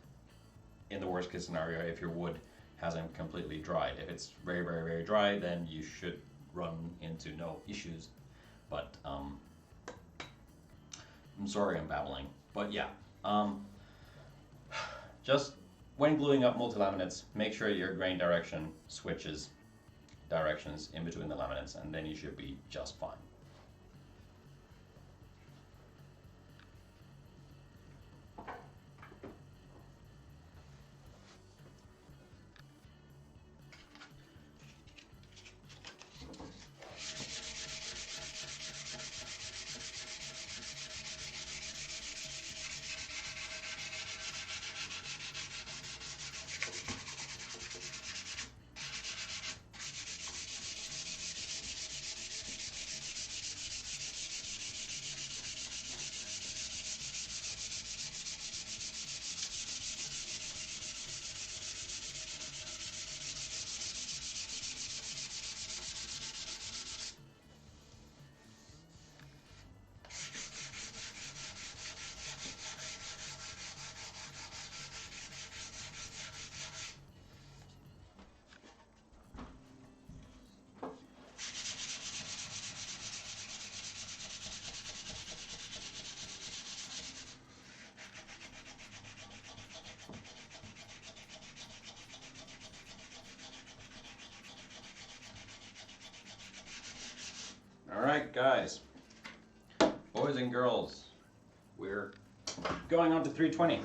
In the worst case scenario, if your wood hasn't completely dried. If it's very, very, very dry, then you should run into no issues. But I'm sorry I'm babbling. But yeah, just when gluing up multi-laminates, make sure your grain direction switches directions in between the laminates, and then you should be just fine. Alright guys, boys and girls, we're going on to 320.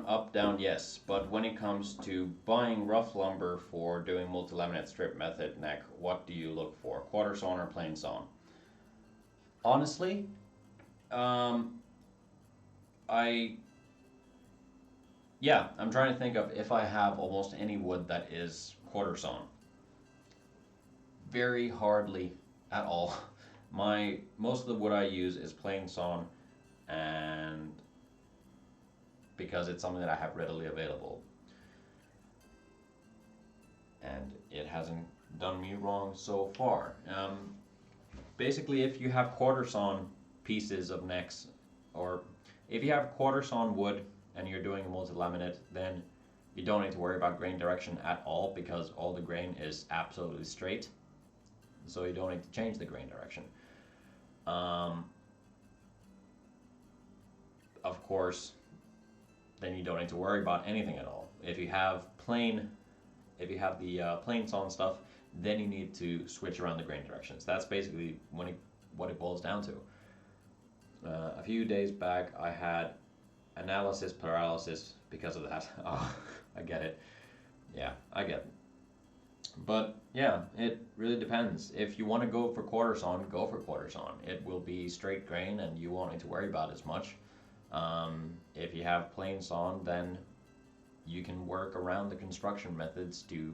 Up, down, yes. But when it comes to buying rough lumber for doing multi-laminate strip method neck, what do you look for? Quarter sawn or plain sawn? Honestly, I'm trying to think of if I have almost any wood that is quarter sawn. Very hardly at all. Most of the wood I use is plain sawn, and because it's something that I have readily available. And it hasn't done me wrong so far. Basically, if you have quarter sawn pieces of necks, or If you have quarter sawn wood and you're doing a multi-laminate, then you don't need to worry about grain direction at all because all the grain is absolutely straight. So you don't need to change the grain direction. Of course, then you don't need to worry about anything at all. If you have the plain-sawn stuff, then you need to switch around the grain directions. That's basically what it boils down to. A few days back, I had analysis paralysis because of that. Oh, I get it. Yeah, I get it. But yeah, it really depends. If you want to go for quarter sawn, go for quarter sawn. It will be straight grain and you won't need to worry about it as much. If you have plain sawn, then you can work around the construction methods to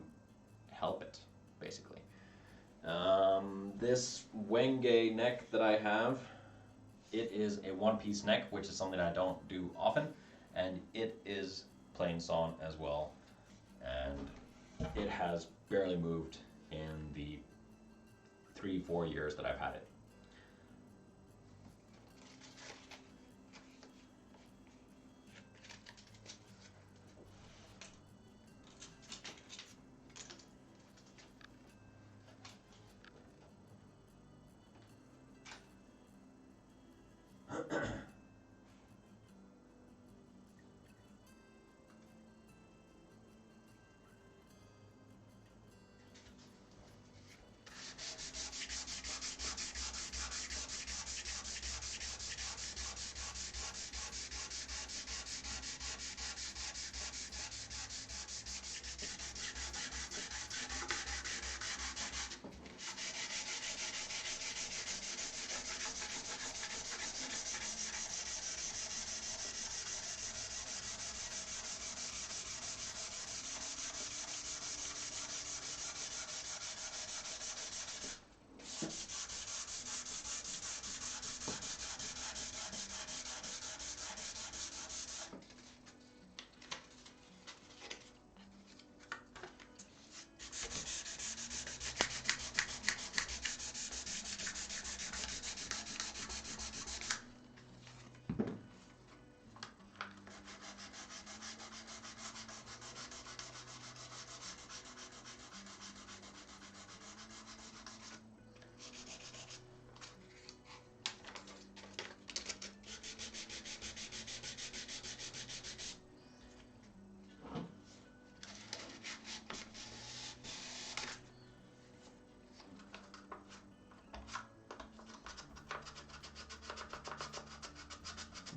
help it, basically. This Wenge neck that I have, it is a one-piece neck, which is something I don't do often, and it is plain sawn as well, and it has barely moved in the 3-4 years that I've had it.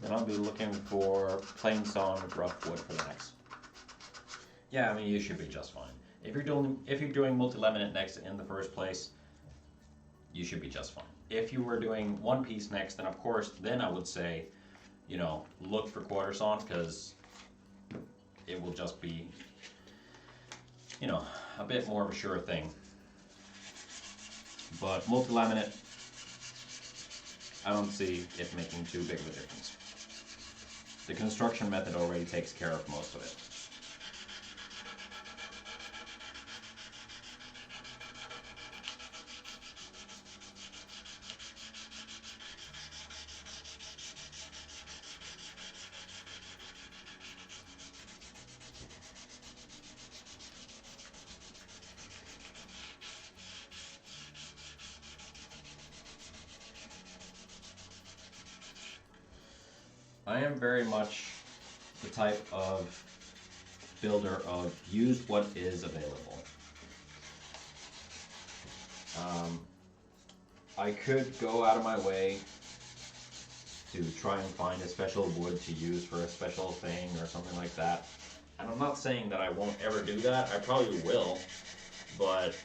Then I'll be looking for plain sawn rough wood for the necks. Yeah, I mean you should be just fine. If you're doing multi-laminate necks in the first place, you should be just fine. If you were doing one-piece necks, then of course, then I would say, you know, look for quarter sawn because it will just be, you know, a bit more of a sure thing. But multi-laminate, I don't see it making too big of a difference. The construction method already takes care of most of it. I am very much the type of builder of use what is available. I could go out of my way to try and find a special wood to use for a special thing or something like that. And I'm not saying that I won't ever do that, I probably will, but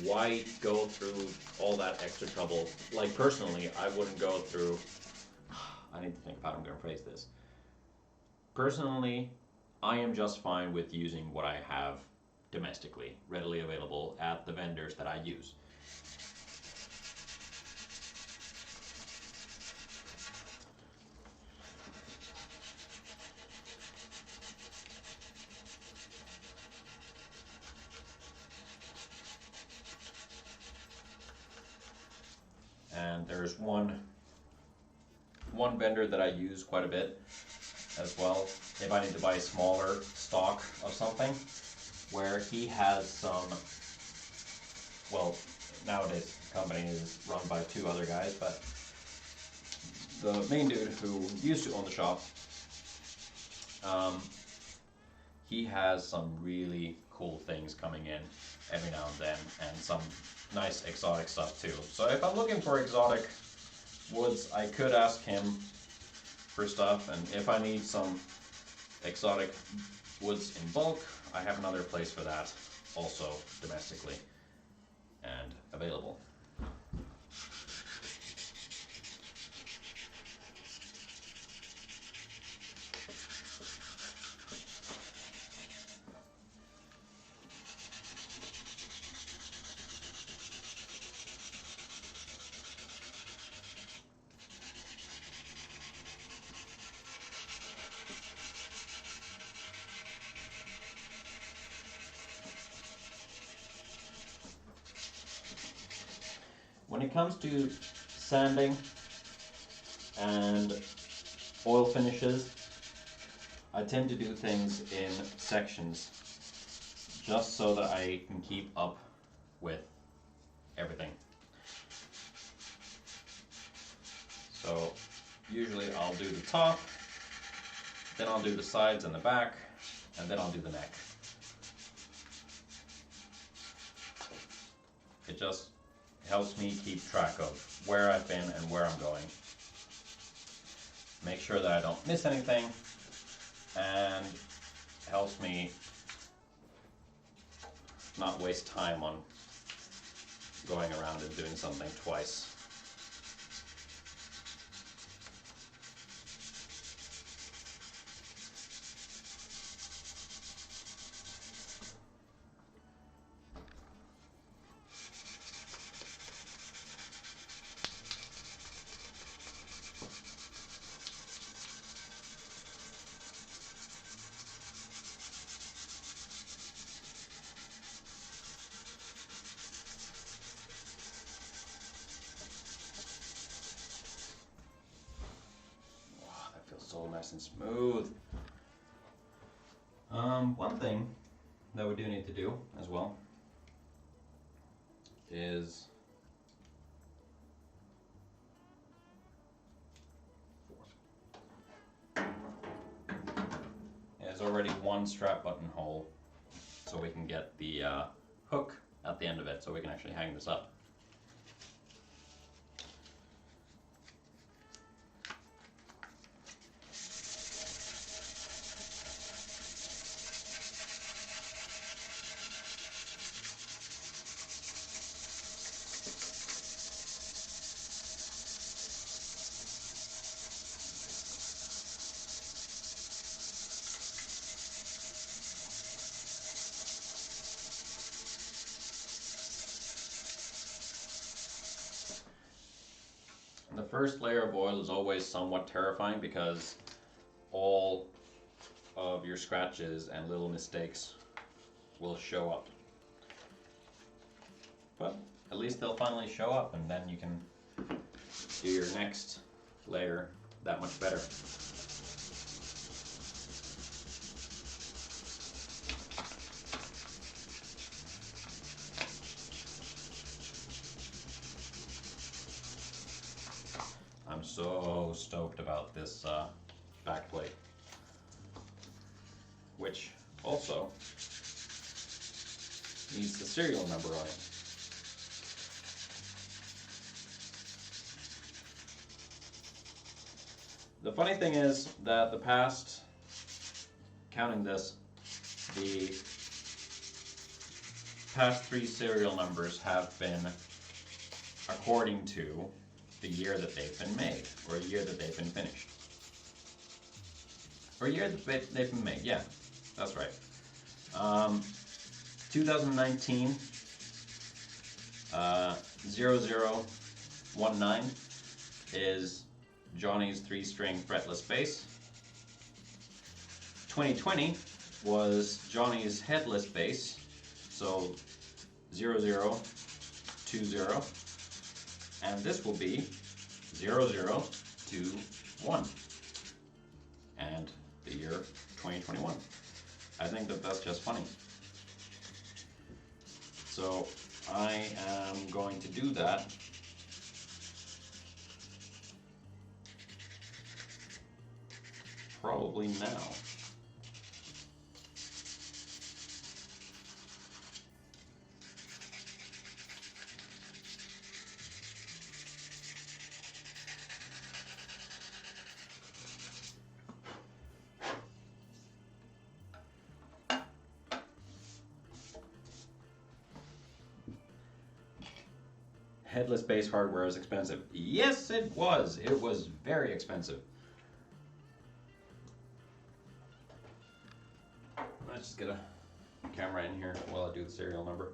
why go through all that extra trouble? Like personally, I wouldn't go through, I need to think about how I'm going to phrase this. Personally, I am just fine with using what I have domestically, readily available at the vendors that I use. And there's one one vendor that I use quite a bit as well, if I need to buy a smaller stock of something, where he has some, well, nowadays the company is run by 2 other guys, but the main dude who used to own the shop, he has some really cool things coming in every now and then, and some nice exotic stuff too. So if I'm looking for exotic woods, I could ask him for stuff, and if I need some exotic woods in bulk, I have another place for that, also domestically and available. When it comes to sanding and oil finishes, I tend to do things in sections just so that I can keep up with everything. So usually I'll do the top, then I'll do the sides and the back, and then I'll do the neck. It just helps me keep track of where I've been and where I'm going. Make sure that I don't miss anything, and helps me not waste time on going around and doing something twice. So nice and smooth. One thing that we do need to do as well is there's already one strap button hole, so we can get the hook at the end of it, so we can actually hang this up. The first layer of oil is always somewhat terrifying because all of your scratches and little mistakes will show up. But at least they'll finally show up, and then you can do your next layer that much better. I'm so stoked about this back plate, which also needs the serial number on it. The funny thing is that the past, counting this, the past 3 serial numbers have been according to the year that they've been made, or a year that they've been finished. Or a year that they've been made, yeah, that's right. 2019, 0019 is Johnny's 3-string fretless bass. 2020 was Johnny's headless bass, so 0020. And this will be 0021. 2021 and the year 2021. I think that that's just funny. So I am going to do that probably now. Headless base hardware is expensive. Yes, it was. It was very expensive. Let's just get a camera in here while I do the serial number.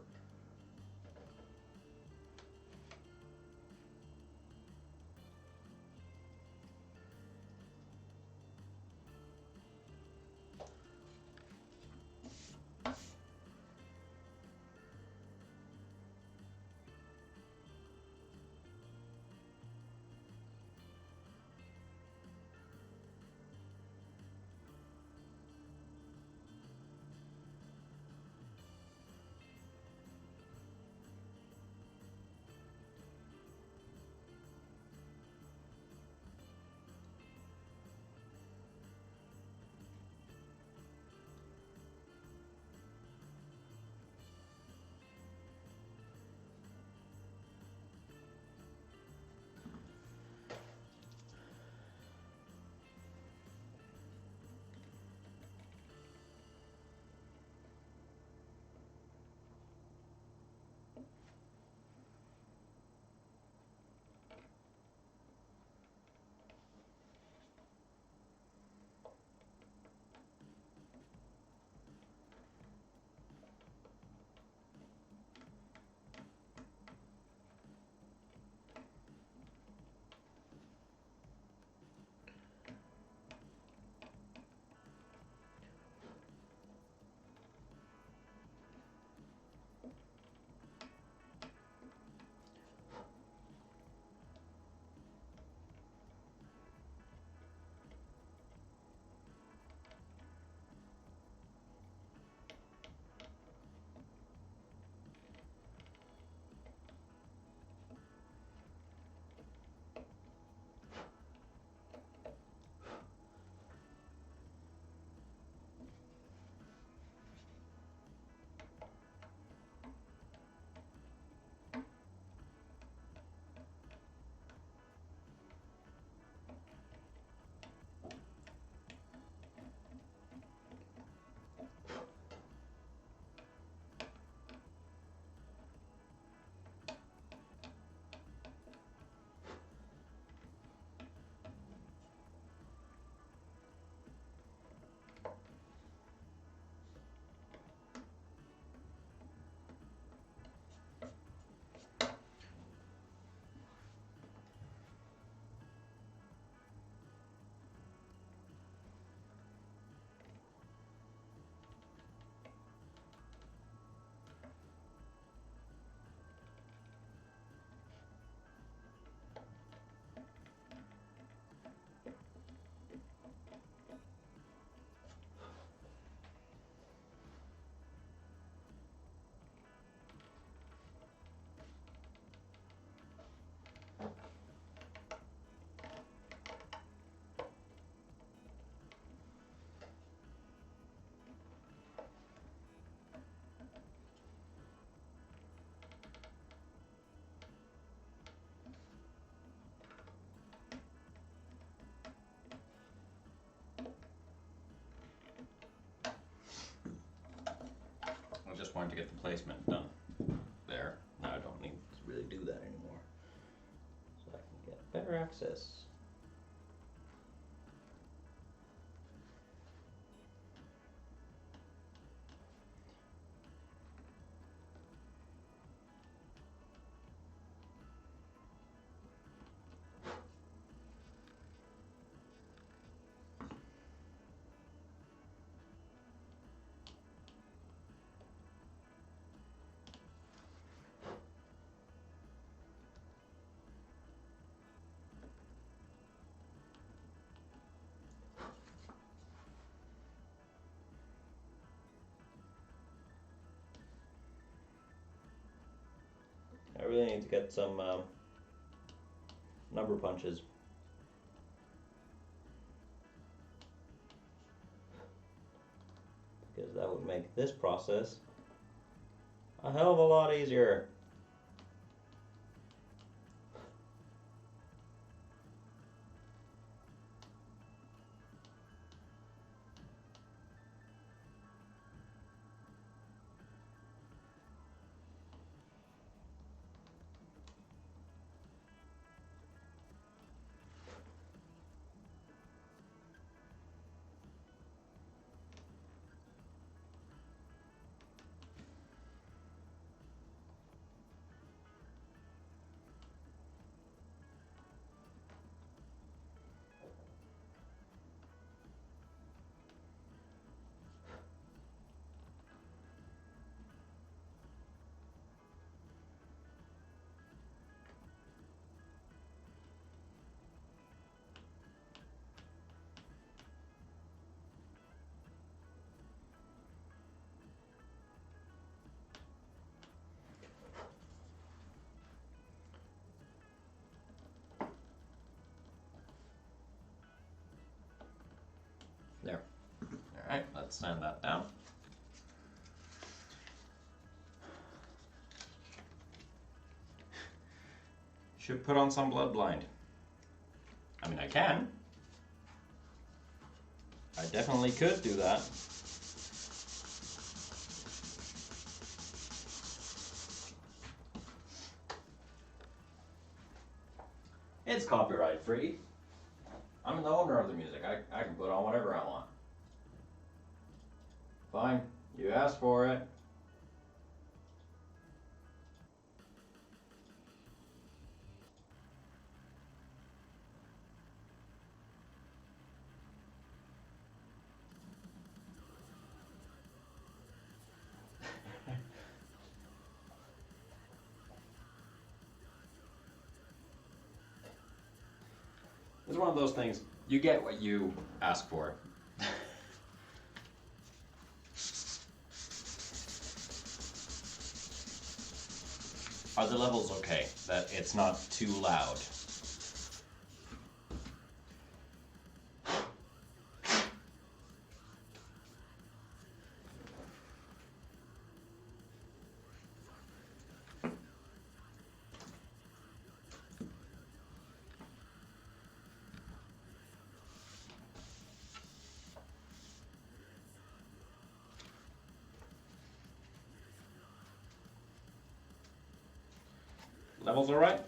I just wanted to get the placement done there. Now I don't need to really do that anymore. So I can get better access. really need to get some number punches. Because that would make this process a hell of a lot easier. There. Alright, let's sand that down. Should put on some blood blind. I mean, I can. I definitely could do that. It's copyright free. I'm the owner of the music. I can put on whatever I want. Fine, you asked for it. It's one of those things, you get what you ask for. Are the levels okay? That it's not too loud? Levels all right?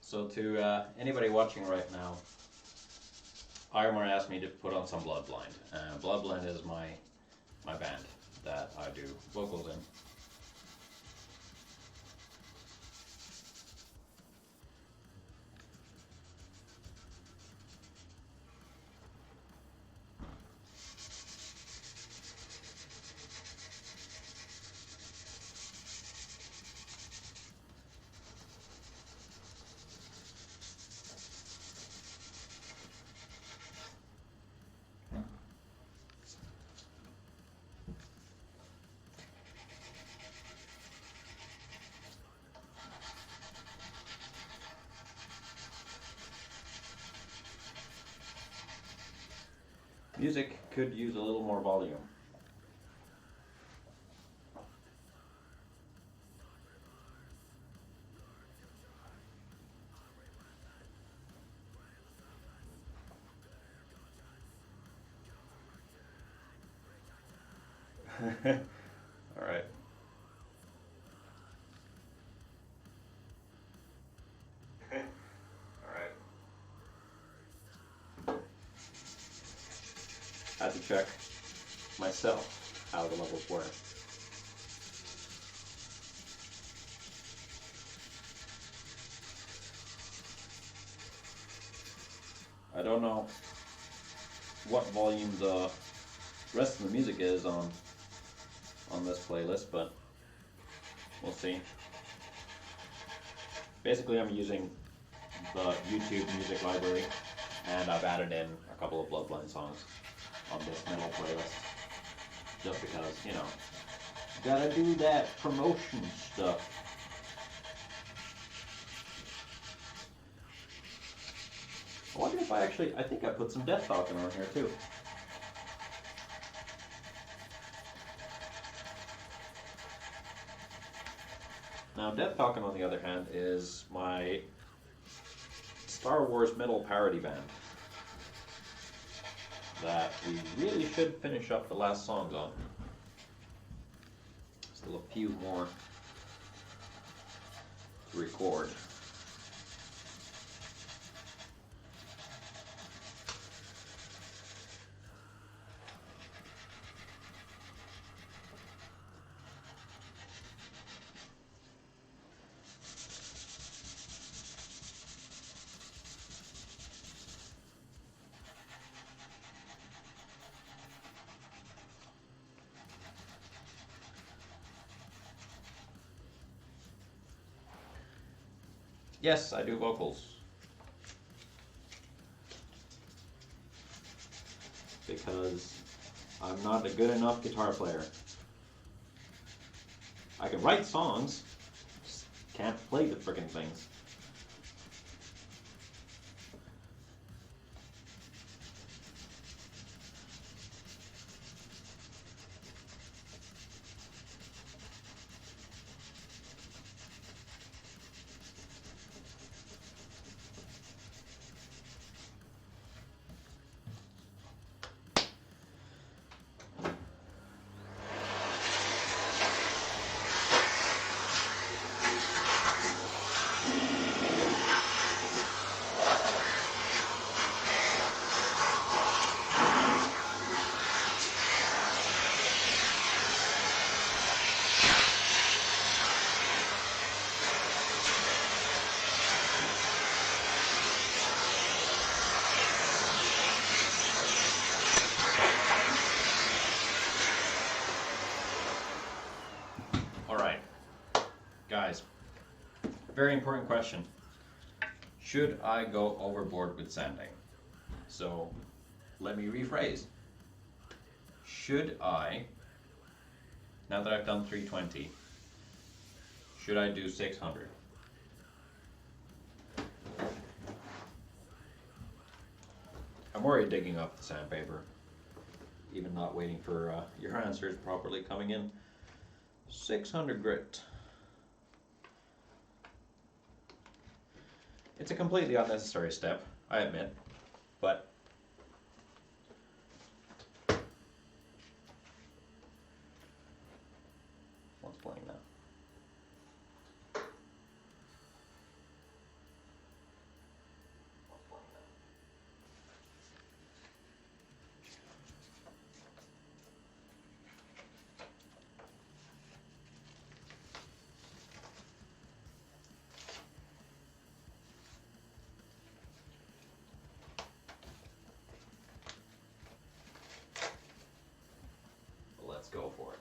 So to anybody watching right now, Ironmore asked me to put on some Blood Blind. Blood Blind is my band that I do vocals in. Music could use a little more volume. All right. All right. Had to check myself how the levels were. I don't know what volume the rest of the music is on this playlist, but we'll see. Basically, I'm using the YouTube music library, and I've added in a couple of Bloodline songs on this middle playlist, just because, you know, gotta do that promotion stuff. I wonder if I think I put some Death Talking on here too. Now, Death Talking, on the other hand, is my Star Wars metal parody band that we really should finish up the last songs on. Still a few more to record. Yes, I do vocals. Because I'm not a good enough guitar player. I can write songs, just can't play the frickin' things. Guys, very important question. Should I go overboard with sanding? So, let me rephrase. Should I, now that I've done 320, should I do 600? I'm already digging up the sandpaper, even not waiting for your answers properly coming in. 600 grit. It's a completely unnecessary step, I admit, but what's playing now? Let's go for it.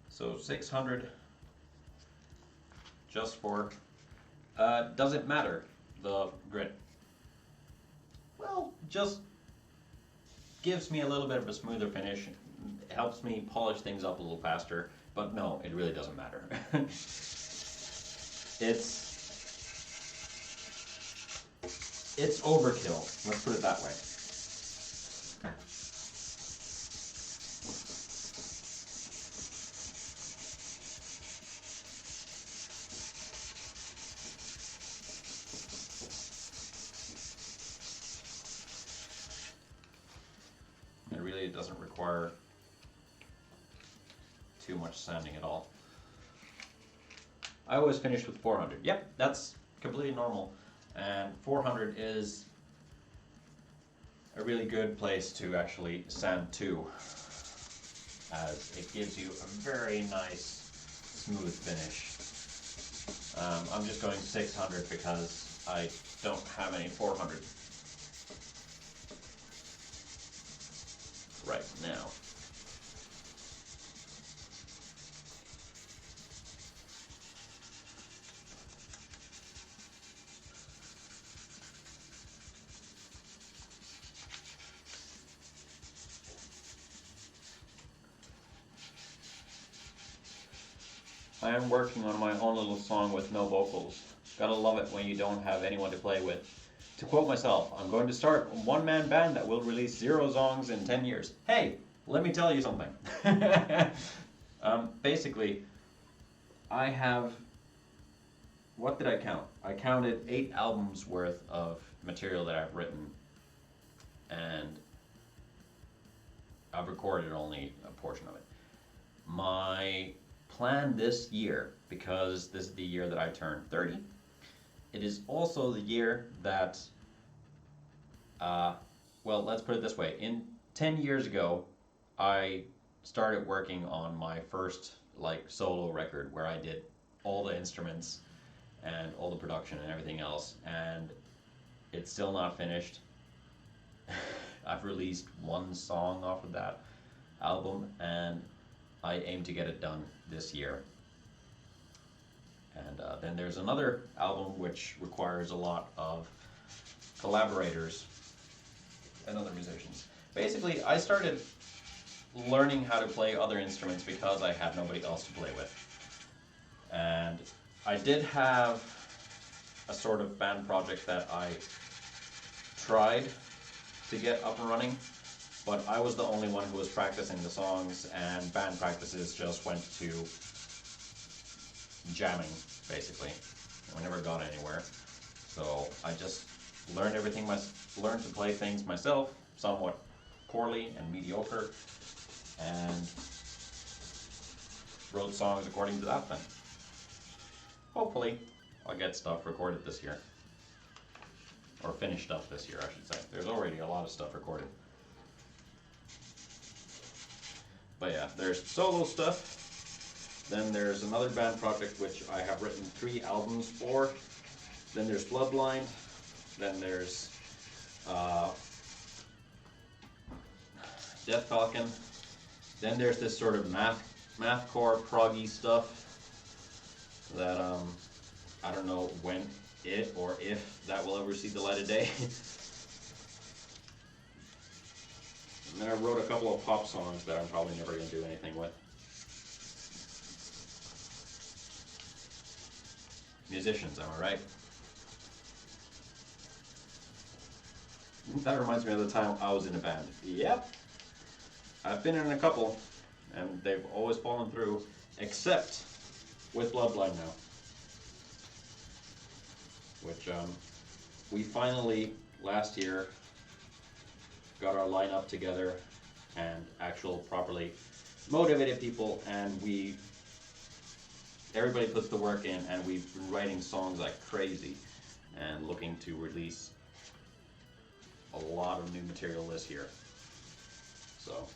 So 600 just for, doesn't matter the grit. Well, just gives me a little bit of a smoother finish. It helps me polish things up a little faster But no, it really doesn't matter. It's overkill, let's put it that way. It really doesn't require too much sanding at all. I always finish with 400. Yep, that's completely normal. And 400 is a really good place to actually sand to, as it gives you a very nice smooth finish. I'm just going 600 because I don't have any 400 right now. I am working on my own little song with no vocals. Gotta love it when you don't have anyone to play with. To quote myself, I'm going to start a one-man band that will release 0 songs in 10 years. Hey, let me tell you something. Basically, I have, what did I count? I counted 8 albums worth of material that I've written, and I've recorded only a portion of it. My plan this year, because this is the year that I turned 30, it is also the year that, well, let's put it this way. 10 years ago, I started working on my first solo record where I did all the instruments and all the production and everything else, and it's still not finished. I've released 1 song off of that album, and I aim to get it done this year. And then there's another album which requires a lot of collaborators and other musicians. Basically, I started learning how to play other instruments because I had nobody else to play with. And I did have a sort of band project that I tried to get up and running, but I was the only one who was practicing the songs, and band practices just went to jamming, basically. And we never got anywhere. So I just learned learned to play things myself, somewhat poorly and mediocre, and wrote songs according to that then. Hopefully, I'll get stuff recorded this year. Or finished up this year, I should say. There's already a lot of stuff recorded. But yeah, there's solo stuff. Then there's another band project which I have written 3 albums for. Then there's Bloodline. Then there's Death Falcon. Then there's this sort of mathcore proggy stuff that I don't know when it or if that will ever see the light of day. And then I wrote a couple of pop songs that I'm probably never going to do anything with. Musicians, am I right? That reminds me of the time I was in a band. Yep. I've been in a couple, and they've always fallen through, except with Bloodline now. Which we finally, last year, got our lineup together and properly motivated people, and everybody puts the work in, and we've been writing songs like crazy and looking to release a lot of new material this year. So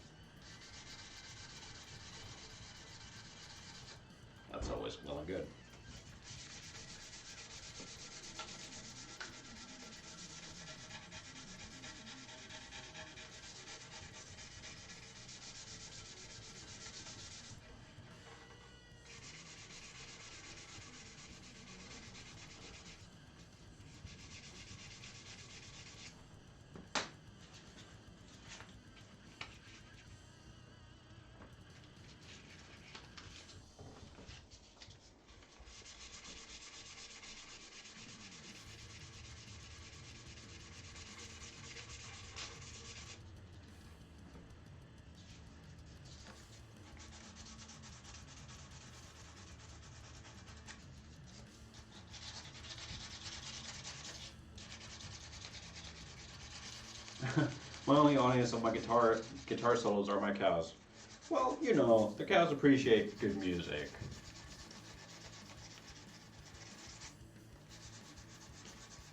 that's always well and good. My only audience of my guitar solos are my cows. Well, you know, the cows appreciate good music.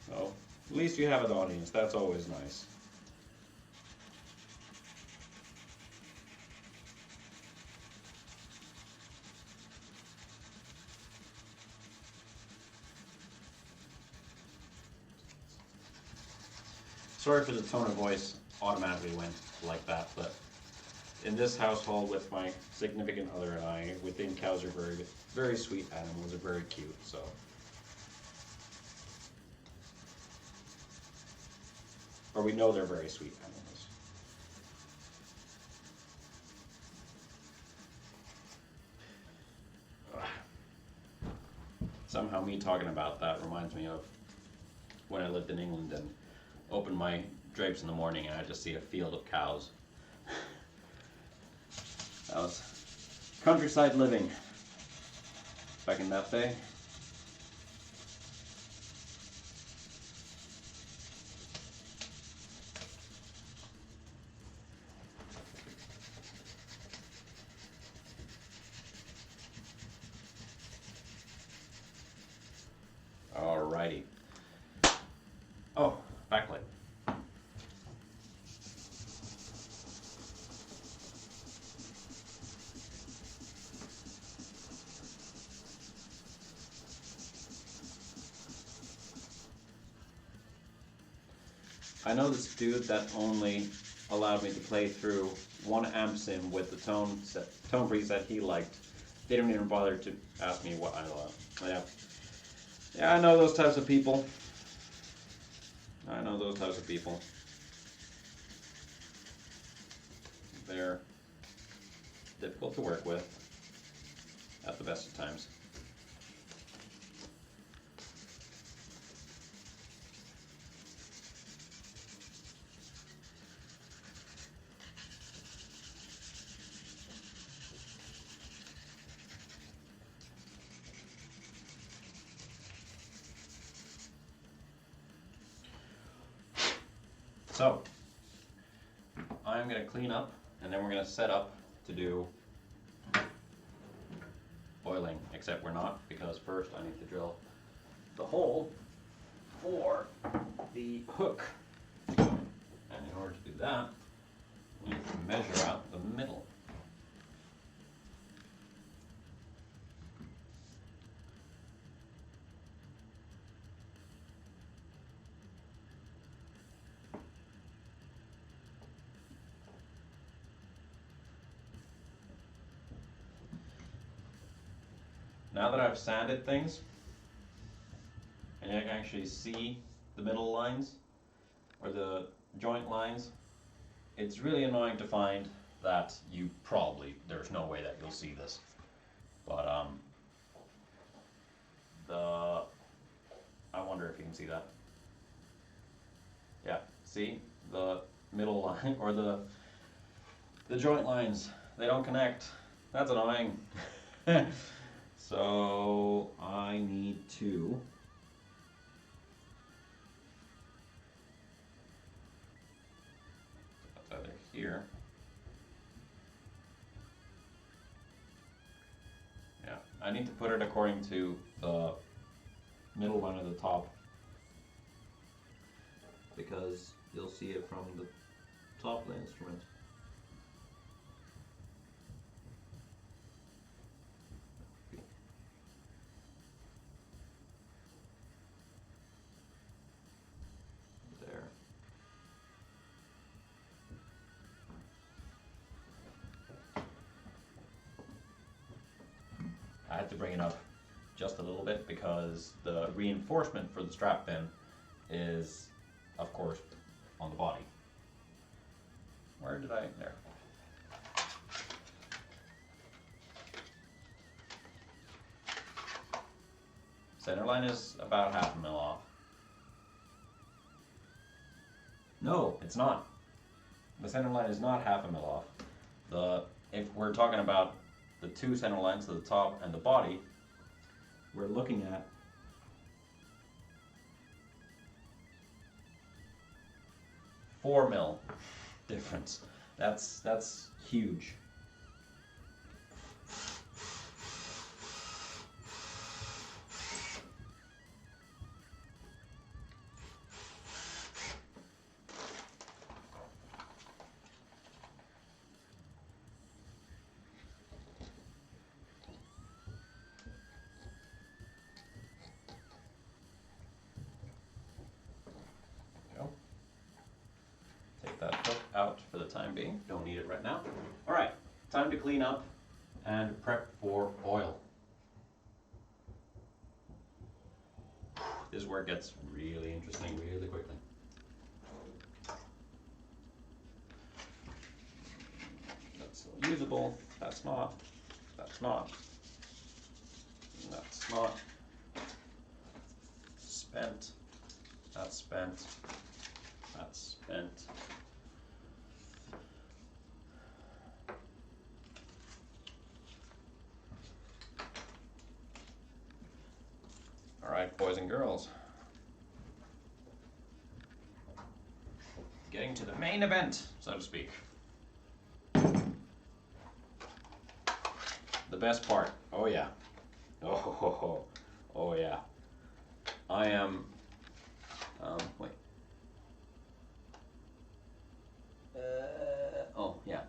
So, at least you have an audience. That's always nice. Sorry for the tone of voice automatically went like that, but in this household with my significant other and I, we think cows are very, very sweet animals. They're very cute, so. Or we know they're very sweet animals. Somehow me talking about that reminds me of when I lived in England and opened my drapes in the morning and I just see a field of cows. That was countryside living back in that day. Alrighty. Oh, backlit. I know this dude that only allowed me to play through 1 amp sim with the tone preset he liked. They didn't even bother to ask me what I love. Yeah, I know those types of people. I know those types of people. They're difficult to work with at the best of times. So, I'm going to clean up and then we're going to set up to do oiling, except we're not, because first I need to drill the hole for the hook. And in order to do that, we need to measure out the middle. Now that I've sanded things, and I can actually see the middle lines, or the joint lines, it's really annoying to find that there's no way that you'll see this. But I wonder if you can see that. Yeah, see? The middle line, or the joint lines, they don't connect. That's annoying. So I need to put that here. Yeah, I need to put it according to the middle one of the top, because you'll see it from the top of the instrument. I had to bring it up just a little bit because the reinforcement for the strap pin is, of course, on the body. Where did I? There. Center line is about 1/2 mil off. No, it's not. The center line is not 1/2 mil off. If we're talking about the 2 center lines to the top and the body, we're looking at $4 mil. difference. That's huge. Take that hook out for the time being. Don't need it right now. All right, time to clean up and prep for oil. This is where it gets really interesting really quickly. That's still usable. That's not. That's not. That's not. Spent. That's spent. That's spent. All right, boys and girls. Getting to the main event, so to speak. The best part. Oh yeah. Oh yeah. I am. Wait. Oh yeah.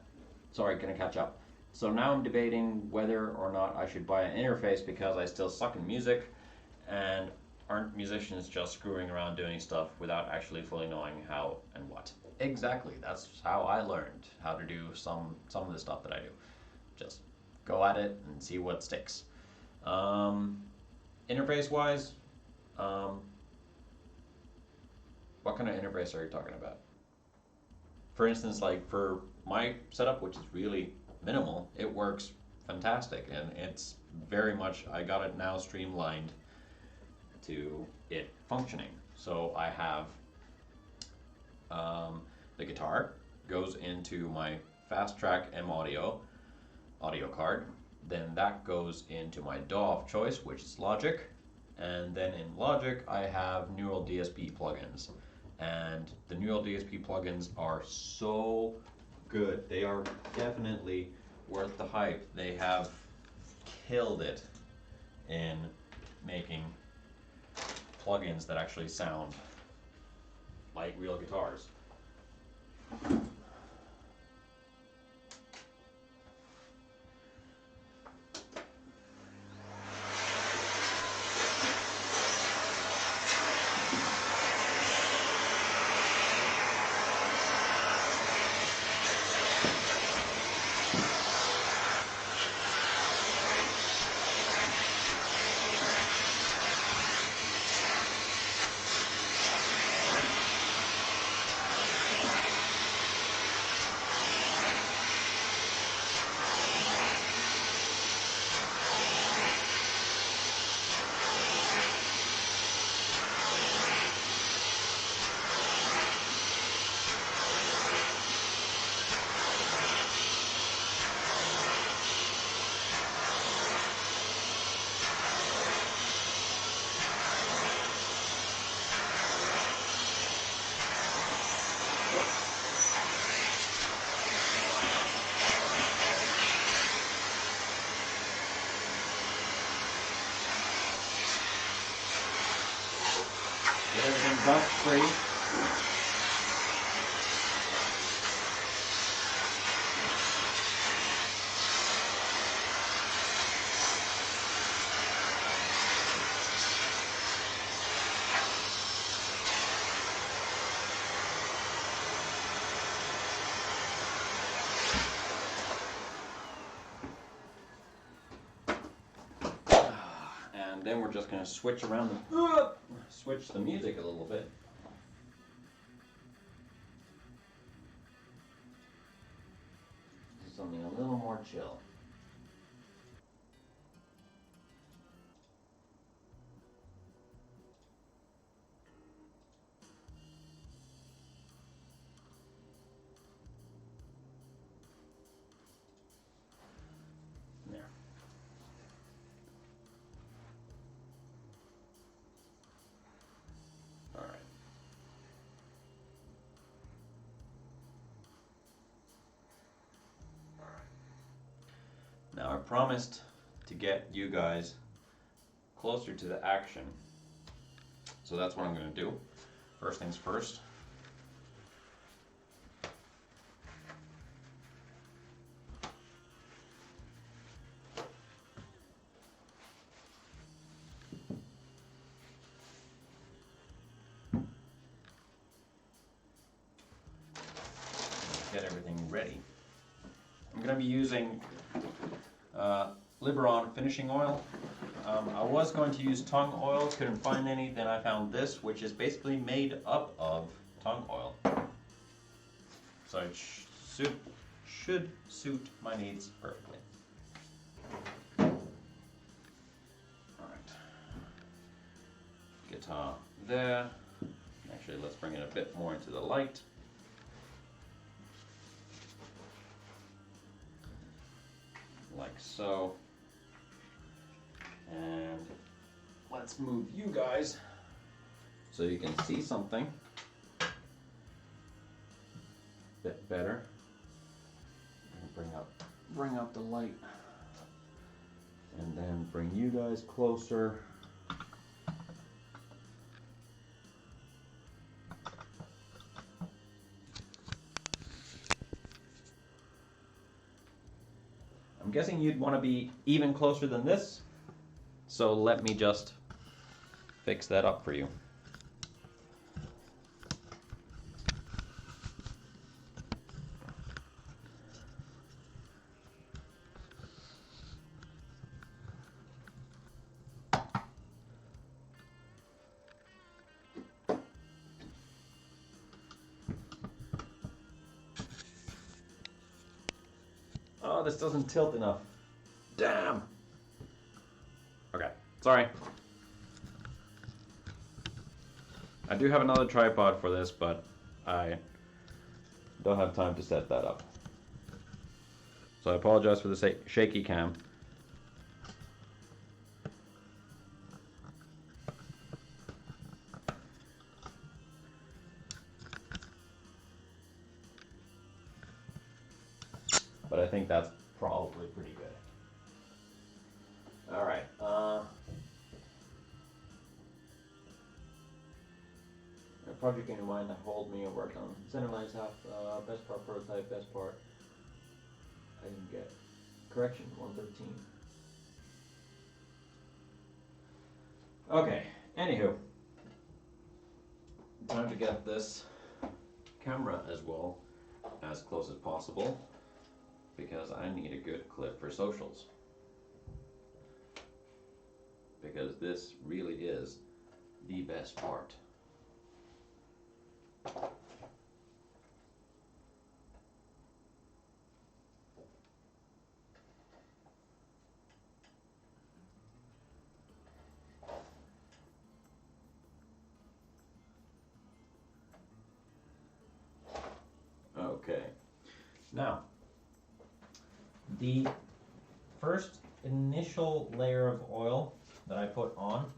Sorry, gonna catch up. So now I'm debating whether or not I should buy an interface because I still suck in music, and aren't musicians just screwing around doing stuff without actually fully knowing how and what? Exactly. That's how I learned how to do some of the stuff that I do. Just go at it and see what sticks. Interface wise, what kind of interface are you talking about? For instance, like for my setup, which is really minimal, it works fantastic, and it's very much, I got it now streamlined to it functioning. So I have the guitar goes into my Fast Track M audio card, then that goes into my DAW of choice, which is Logic, and then in Logic I have Neural DSP plugins, and the Neural DSP plugins are so good. They are definitely worth the hype. They have killed it in making plugins that actually sound like real guitars. Get everything dust free. And then we're just going to switch around switch the music a little bit. Something a little more chill. There. All right. promised to get you guys closer to the action. So that's what I'm going to do. First things first. Get everything ready. I'm going to be using Liberon finishing oil. I was going to use tung oil, couldn't find any, then I found this, which is basically made up of tung oil. So it should suit my needs perfectly. Alright. Guitar there. Actually, let's bring it a bit more into the light. Like so. And let's move you guys so you can see something a bit better. And bring up the light, and then bring you guys closer. I'm guessing you'd want to be even closer than this. So let me just fix that up for you. Oh, this doesn't tilt enough. Damn! Okay, sorry. I do have another tripod for this, but I don't have time to set that up. So I apologize for the shaky cam. But I think that's probably pretty good. All right. A project in mind that hold me and worked on. Center lines half, best part prototype, best part. I didn't get. Correction, 113. Okay, anywho. Time to get this camera as well as close as possible, because I need a good clip for socials. Because this really is the best part. Okay, now the first initial layer of oil that I put on,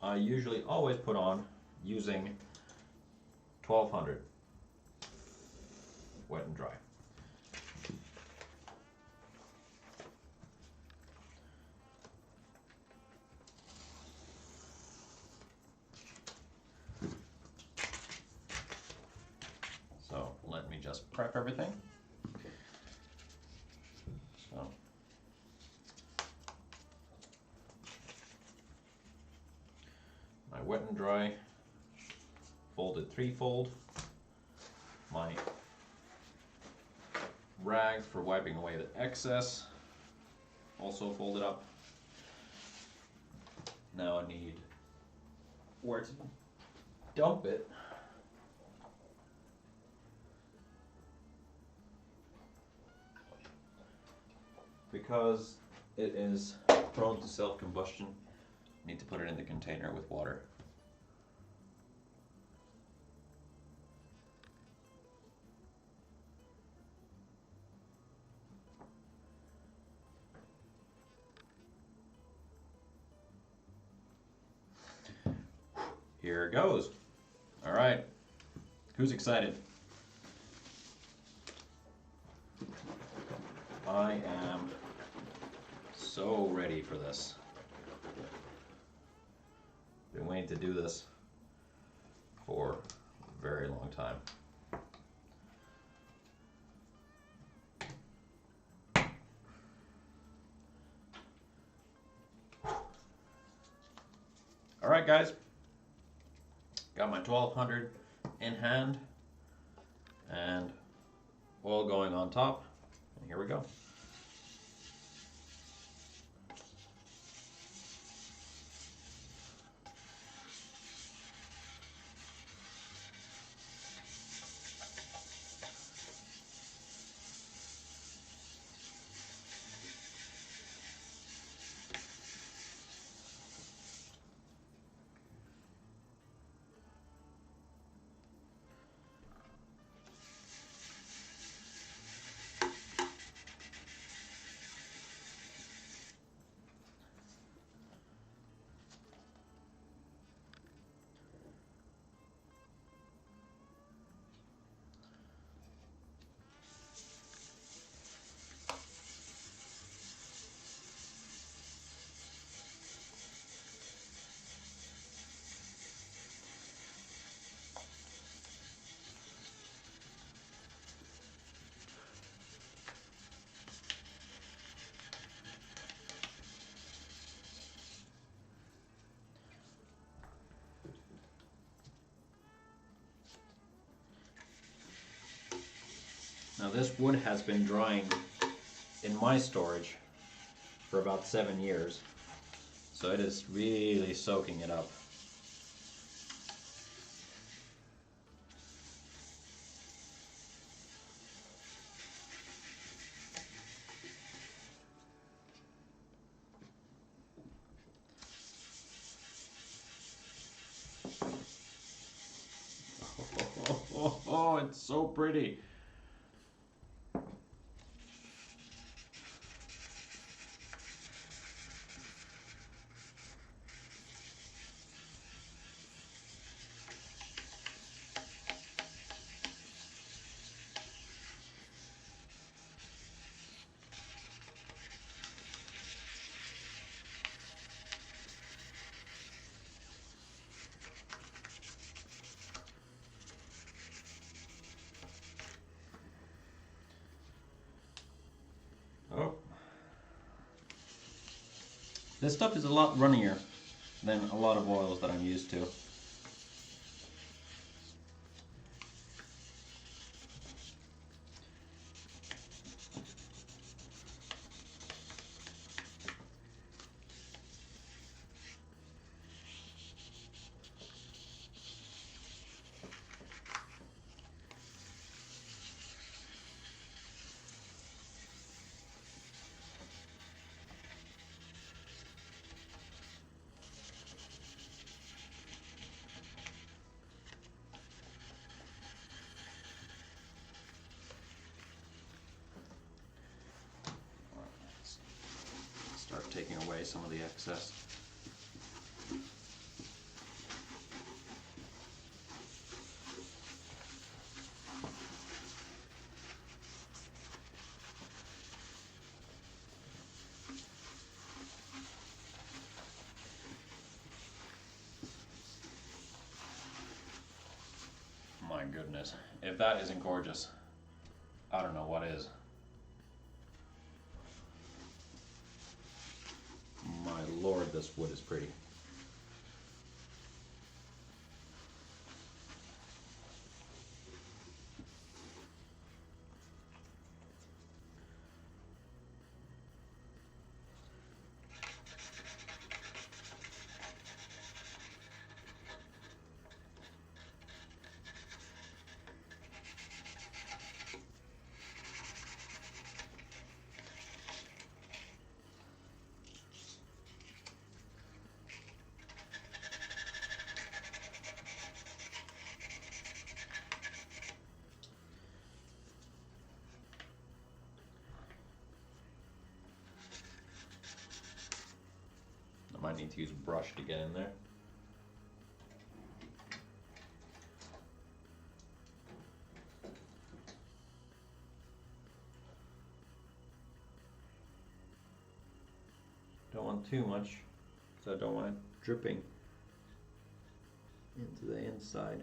I usually always put on using 1200 wet and dry. So let me just prep everything. So my wet and dry folded 3-fold, my rag for wiping away the excess also folded up. Now I need where to dump it. Because it is prone to self-combustion, I need to put it in the container with water. Here it goes. All right, who's excited? I am so ready for this. Been waiting to do this for a very long time. All right, guys, got my 1200 in hand and oil going on top, and here we go. Now this wood has been drying in my storage for about 7 years, so it is really soaking it up. Oh, it's so pretty. Oh. This stuff is a lot runnier than a lot of oils that I'm used to. Start taking away some of the excess. My goodness, if that isn't gorgeous, I don't know what is. My lord, this wood is pretty. I might need to use a brush to get in there. on too much, so I don't want it dripping into the inside.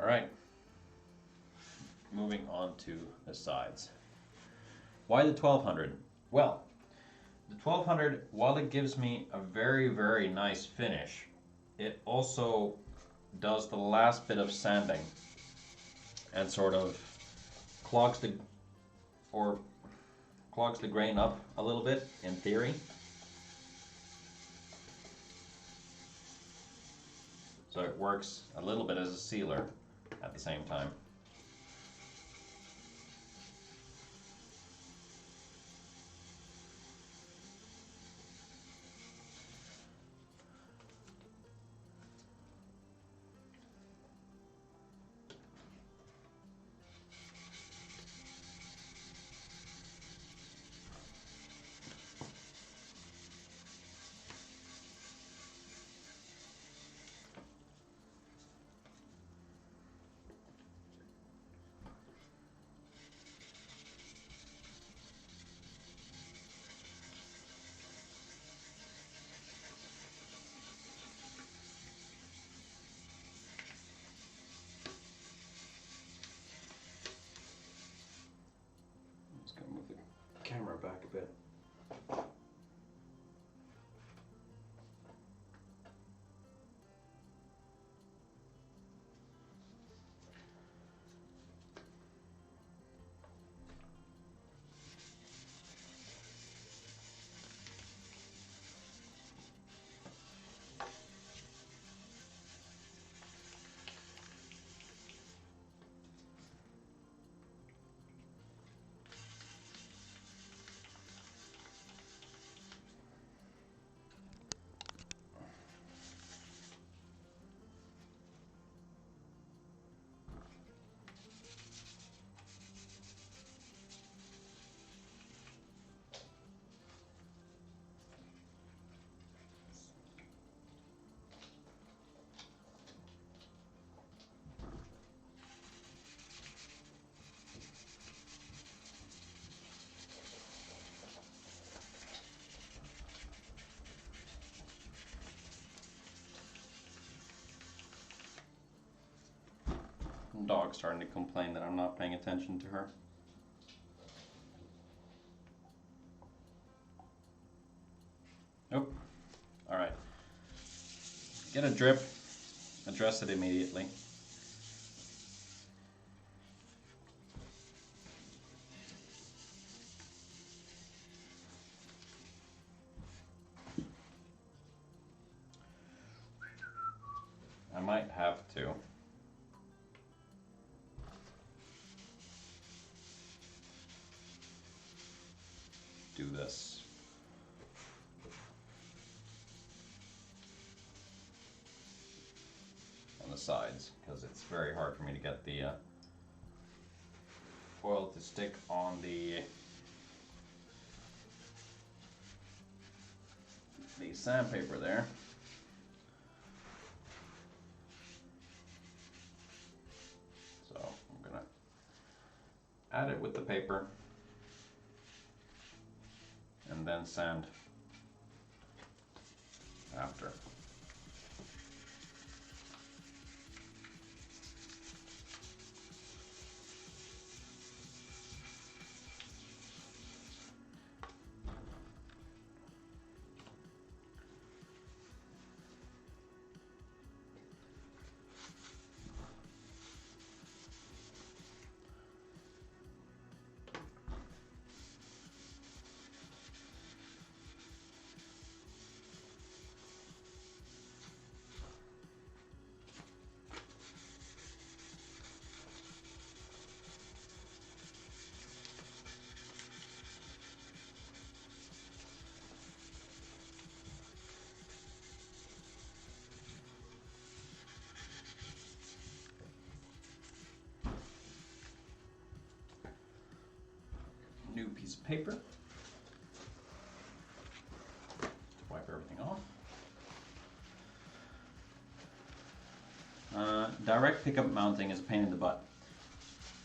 All right, moving on to the sides. Why the 1200? Well, the 1200, while it gives me a very, very nice finish, it also does the last bit of sanding and sort of clogs the grain up a little bit, in theory. So it works a little bit as a sealer at the same time. Just gonna move the camera back a bit. Dog's starting to complain that I'm not paying attention to her. Oh, all right. Get a drip, address it immediately. I might have to do this. On the sides, because it's very hard for me to get the foil to stick on the sandpaper there. So I'm gonna add it with the paper and then sand after. paper to wipe everything off. Direct pickup mounting is a pain in the butt.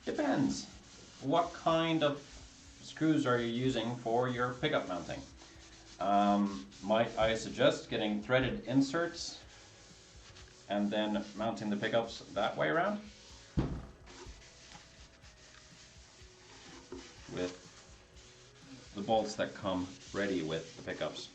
Depends. What kind of screws are you using for your pickup mounting? Might I suggest getting threaded inserts and then mounting the pickups that way around? With the bolts that come ready with the pickups.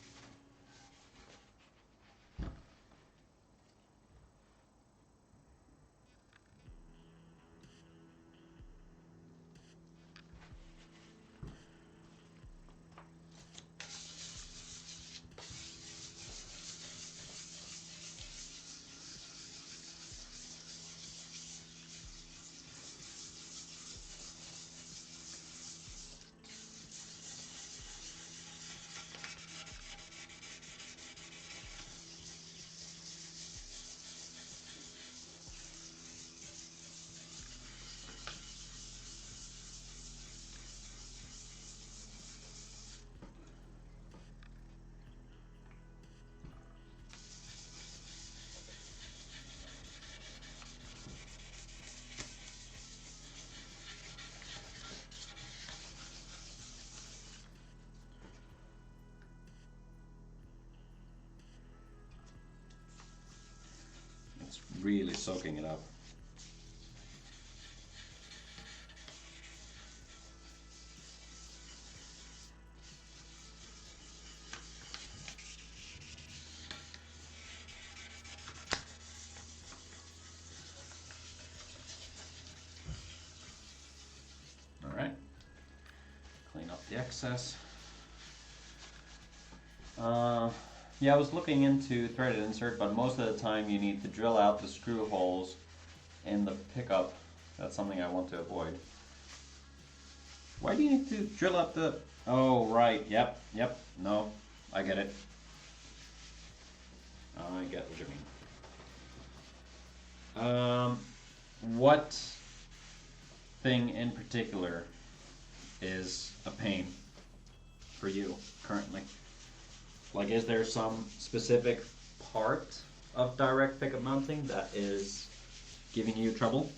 It's really soaking it up. All right, clean up the excess. Yeah, I was looking into threaded insert, but most of the time you need to drill out the screw holes in the pickup. That's something I want to avoid. Why do you need to drill out the... Oh, right, yep, no, I get it. I get what you mean. What thing in particular is a pain for you currently? Like, is there some specific part of direct pickup mounting that is giving you trouble?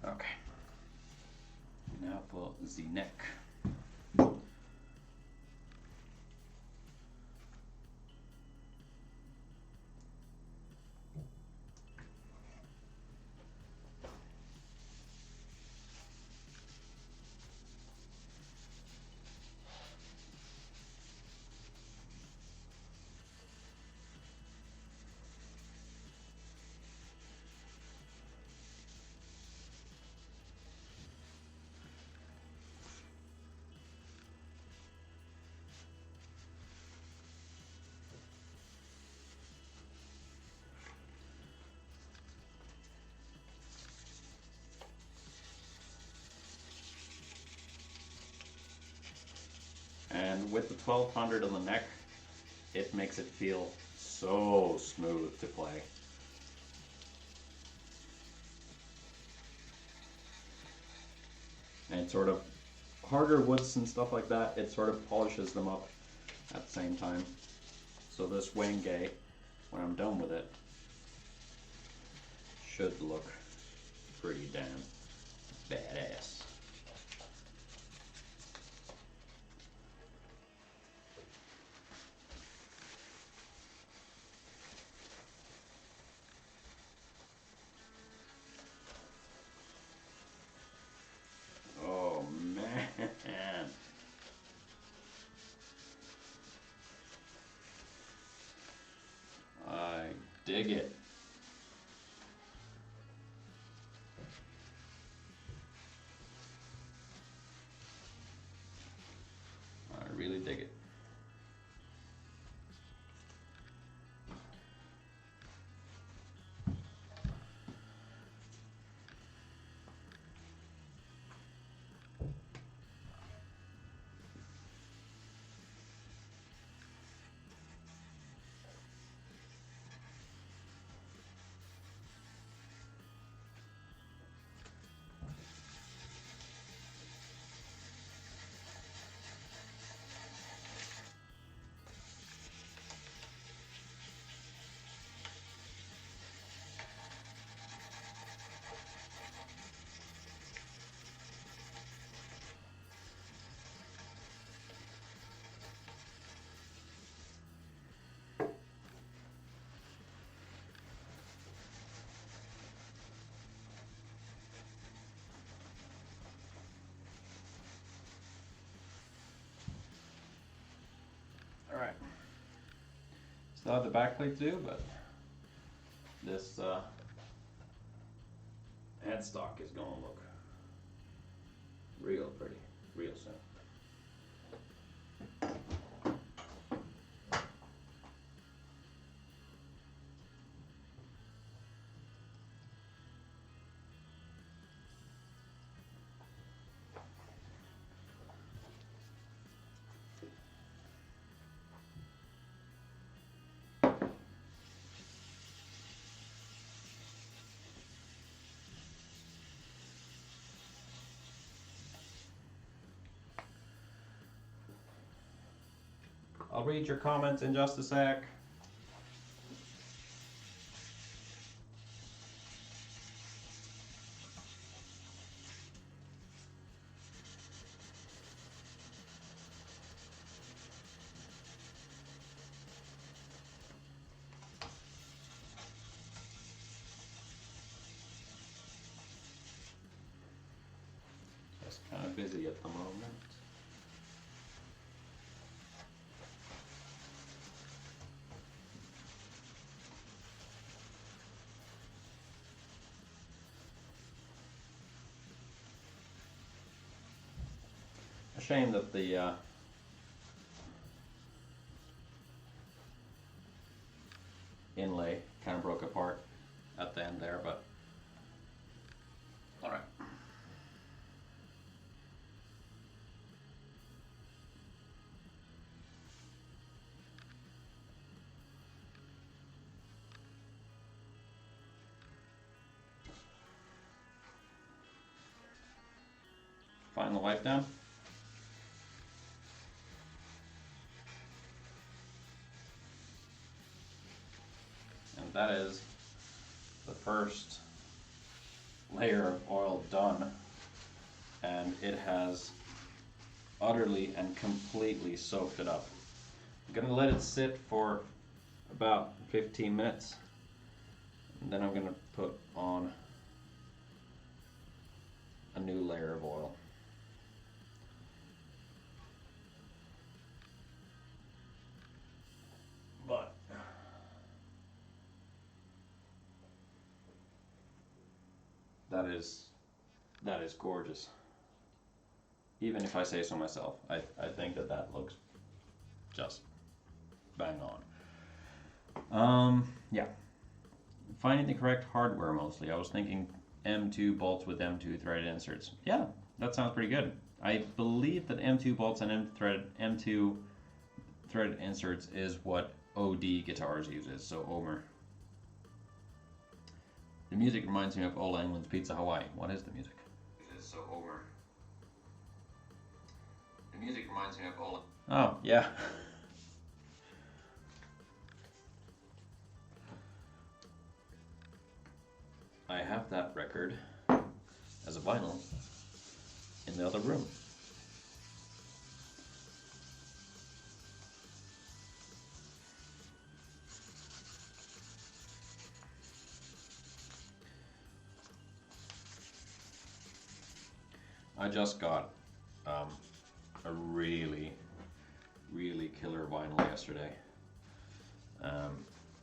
Okay. Now for the neck. And with the 1200 on the neck, it makes it feel so smooth to play. And sort of harder woods and stuff like that, it sort of polishes them up at the same time. So this Wenge, when I'm done with it, should look pretty damn badass. Oh man. I dig it. I really dig it. Still have the back plate to do, but this headstock is gonna look real pretty, real soon. I'll read your comments in just a sec. Just kind of busy at the moment. A shame that the inlay kind of broke apart at the end there, but all right. Find the wipe down. And that is the first layer of oil done, and it has utterly and completely soaked it up. I'm gonna let it sit for about 15 minutes, and then I'm gonna put on a new layer of oil. But that is gorgeous. Even if I say so myself, I think that looks just bang on. Yeah. Finding the correct hardware mostly. I was thinking M2 bolts with M2 threaded inserts. Yeah, that sounds pretty good. I believe that M2 bolts and M2 threaded inserts is what OD Guitars uses, so Omer. The music reminds me of Ola England's Pizza Hawaii. What is the music? So Omer. The music reminds me of Ola. Oh, yeah. I have that record as a vinyl in the other room. I just got a really killer vinyl yesterday.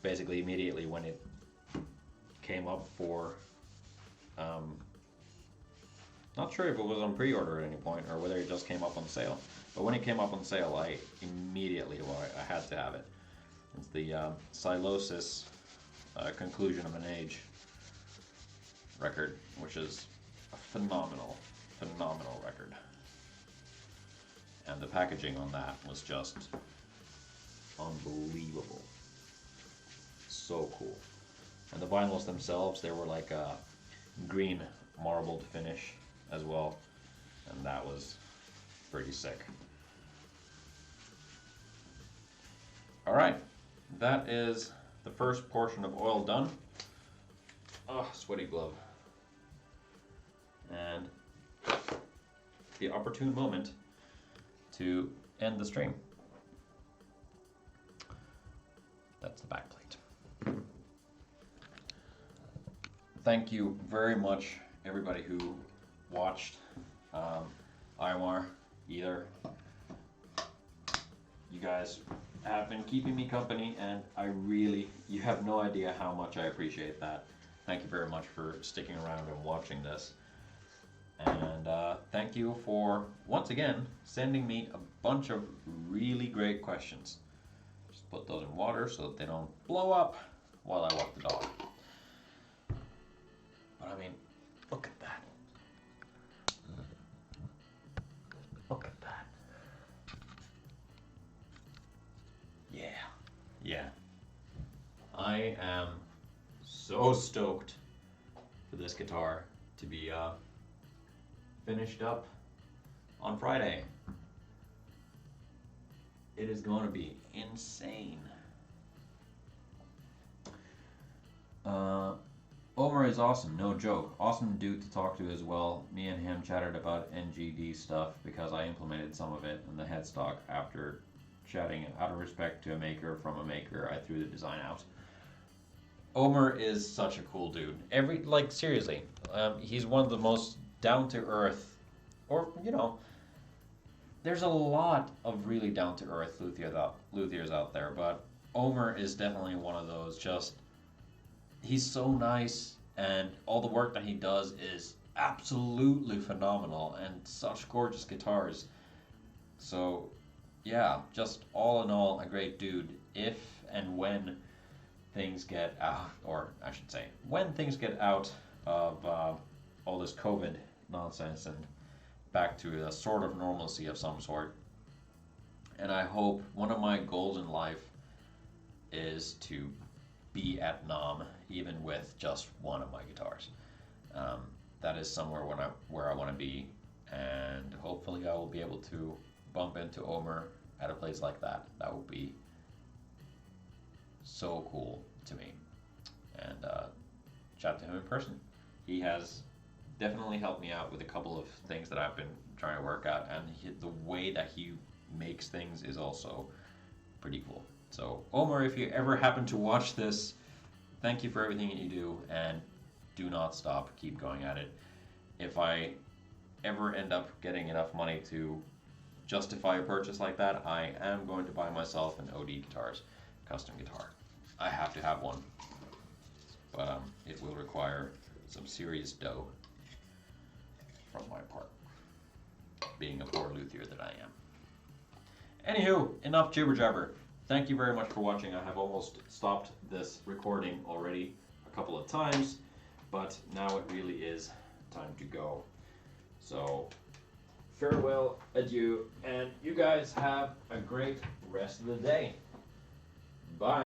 Basically immediately when it came up for, not sure if it was on pre-order at any point or whether it just came up on sale, but when it came up on sale I immediately, I had to have it. It's the Silosis Conclusion of an Age record, which is a phenomenal record. And the packaging on that was just unbelievable. So cool. And the vinyls themselves, they were like a green marbled finish as well. And that was pretty sick. Alright, that is the first portion of oil done. Oh, sweaty glove. And the opportune moment to end the stream. That's the back plate. Thank you very much, everybody who watched. Imar, either. You guys have been keeping me company, and you have no idea how much I appreciate that. Thank you very much for sticking around and watching this. And thank you for, once again, sending me a bunch of really great questions. Just put those in water so that they don't blow up while I walk the dog. But I mean, look at that. Look at that. Yeah. Yeah. I am so stoked for this guitar to be finished up on Friday. It is going to be insane. Omer is awesome, no joke. Awesome dude to talk to as well. Me and him chatted about NGD stuff because I implemented some of it in the headstock after chatting out of respect to a maker from a maker. I threw the design out. Omer is such a cool dude. Seriously, he's one of the most down-to-earth, or, there's a lot of really down-to-earth luthiers out there, but Omer is definitely one of those. He's so nice, and all the work that he does is absolutely phenomenal, and such gorgeous guitars. So, yeah, just all in all, a great dude. If and when things get out, or I should say, when things get out of all this COVID nonsense and back to a sort of normalcy of some sort. And I hope one of my goals in life is to be at NAMM, even with just one of my guitars. That is somewhere where I want to be, and hopefully I will be able to bump into Omer at a place like that. That would be so cool to me, and chat to him in person. He has definitely helped me out with a couple of things that I've been trying to work out, and the way that he makes things is also pretty cool. So Omer, if you ever happen to watch this, thank you for everything that you do, and do not stop, keep going at it. If I ever end up getting enough money to justify a purchase like that, I am going to buy myself an OD Guitars custom guitar. I have to have one, but it will require some serious dough from my part, being a poor luthier that I am. Anywho, enough jibber jabber. Thank you very much for watching. I have almost stopped this recording already a couple of times, but now it really is time to go. So, farewell, adieu, and you guys have a great rest of the day. Bye.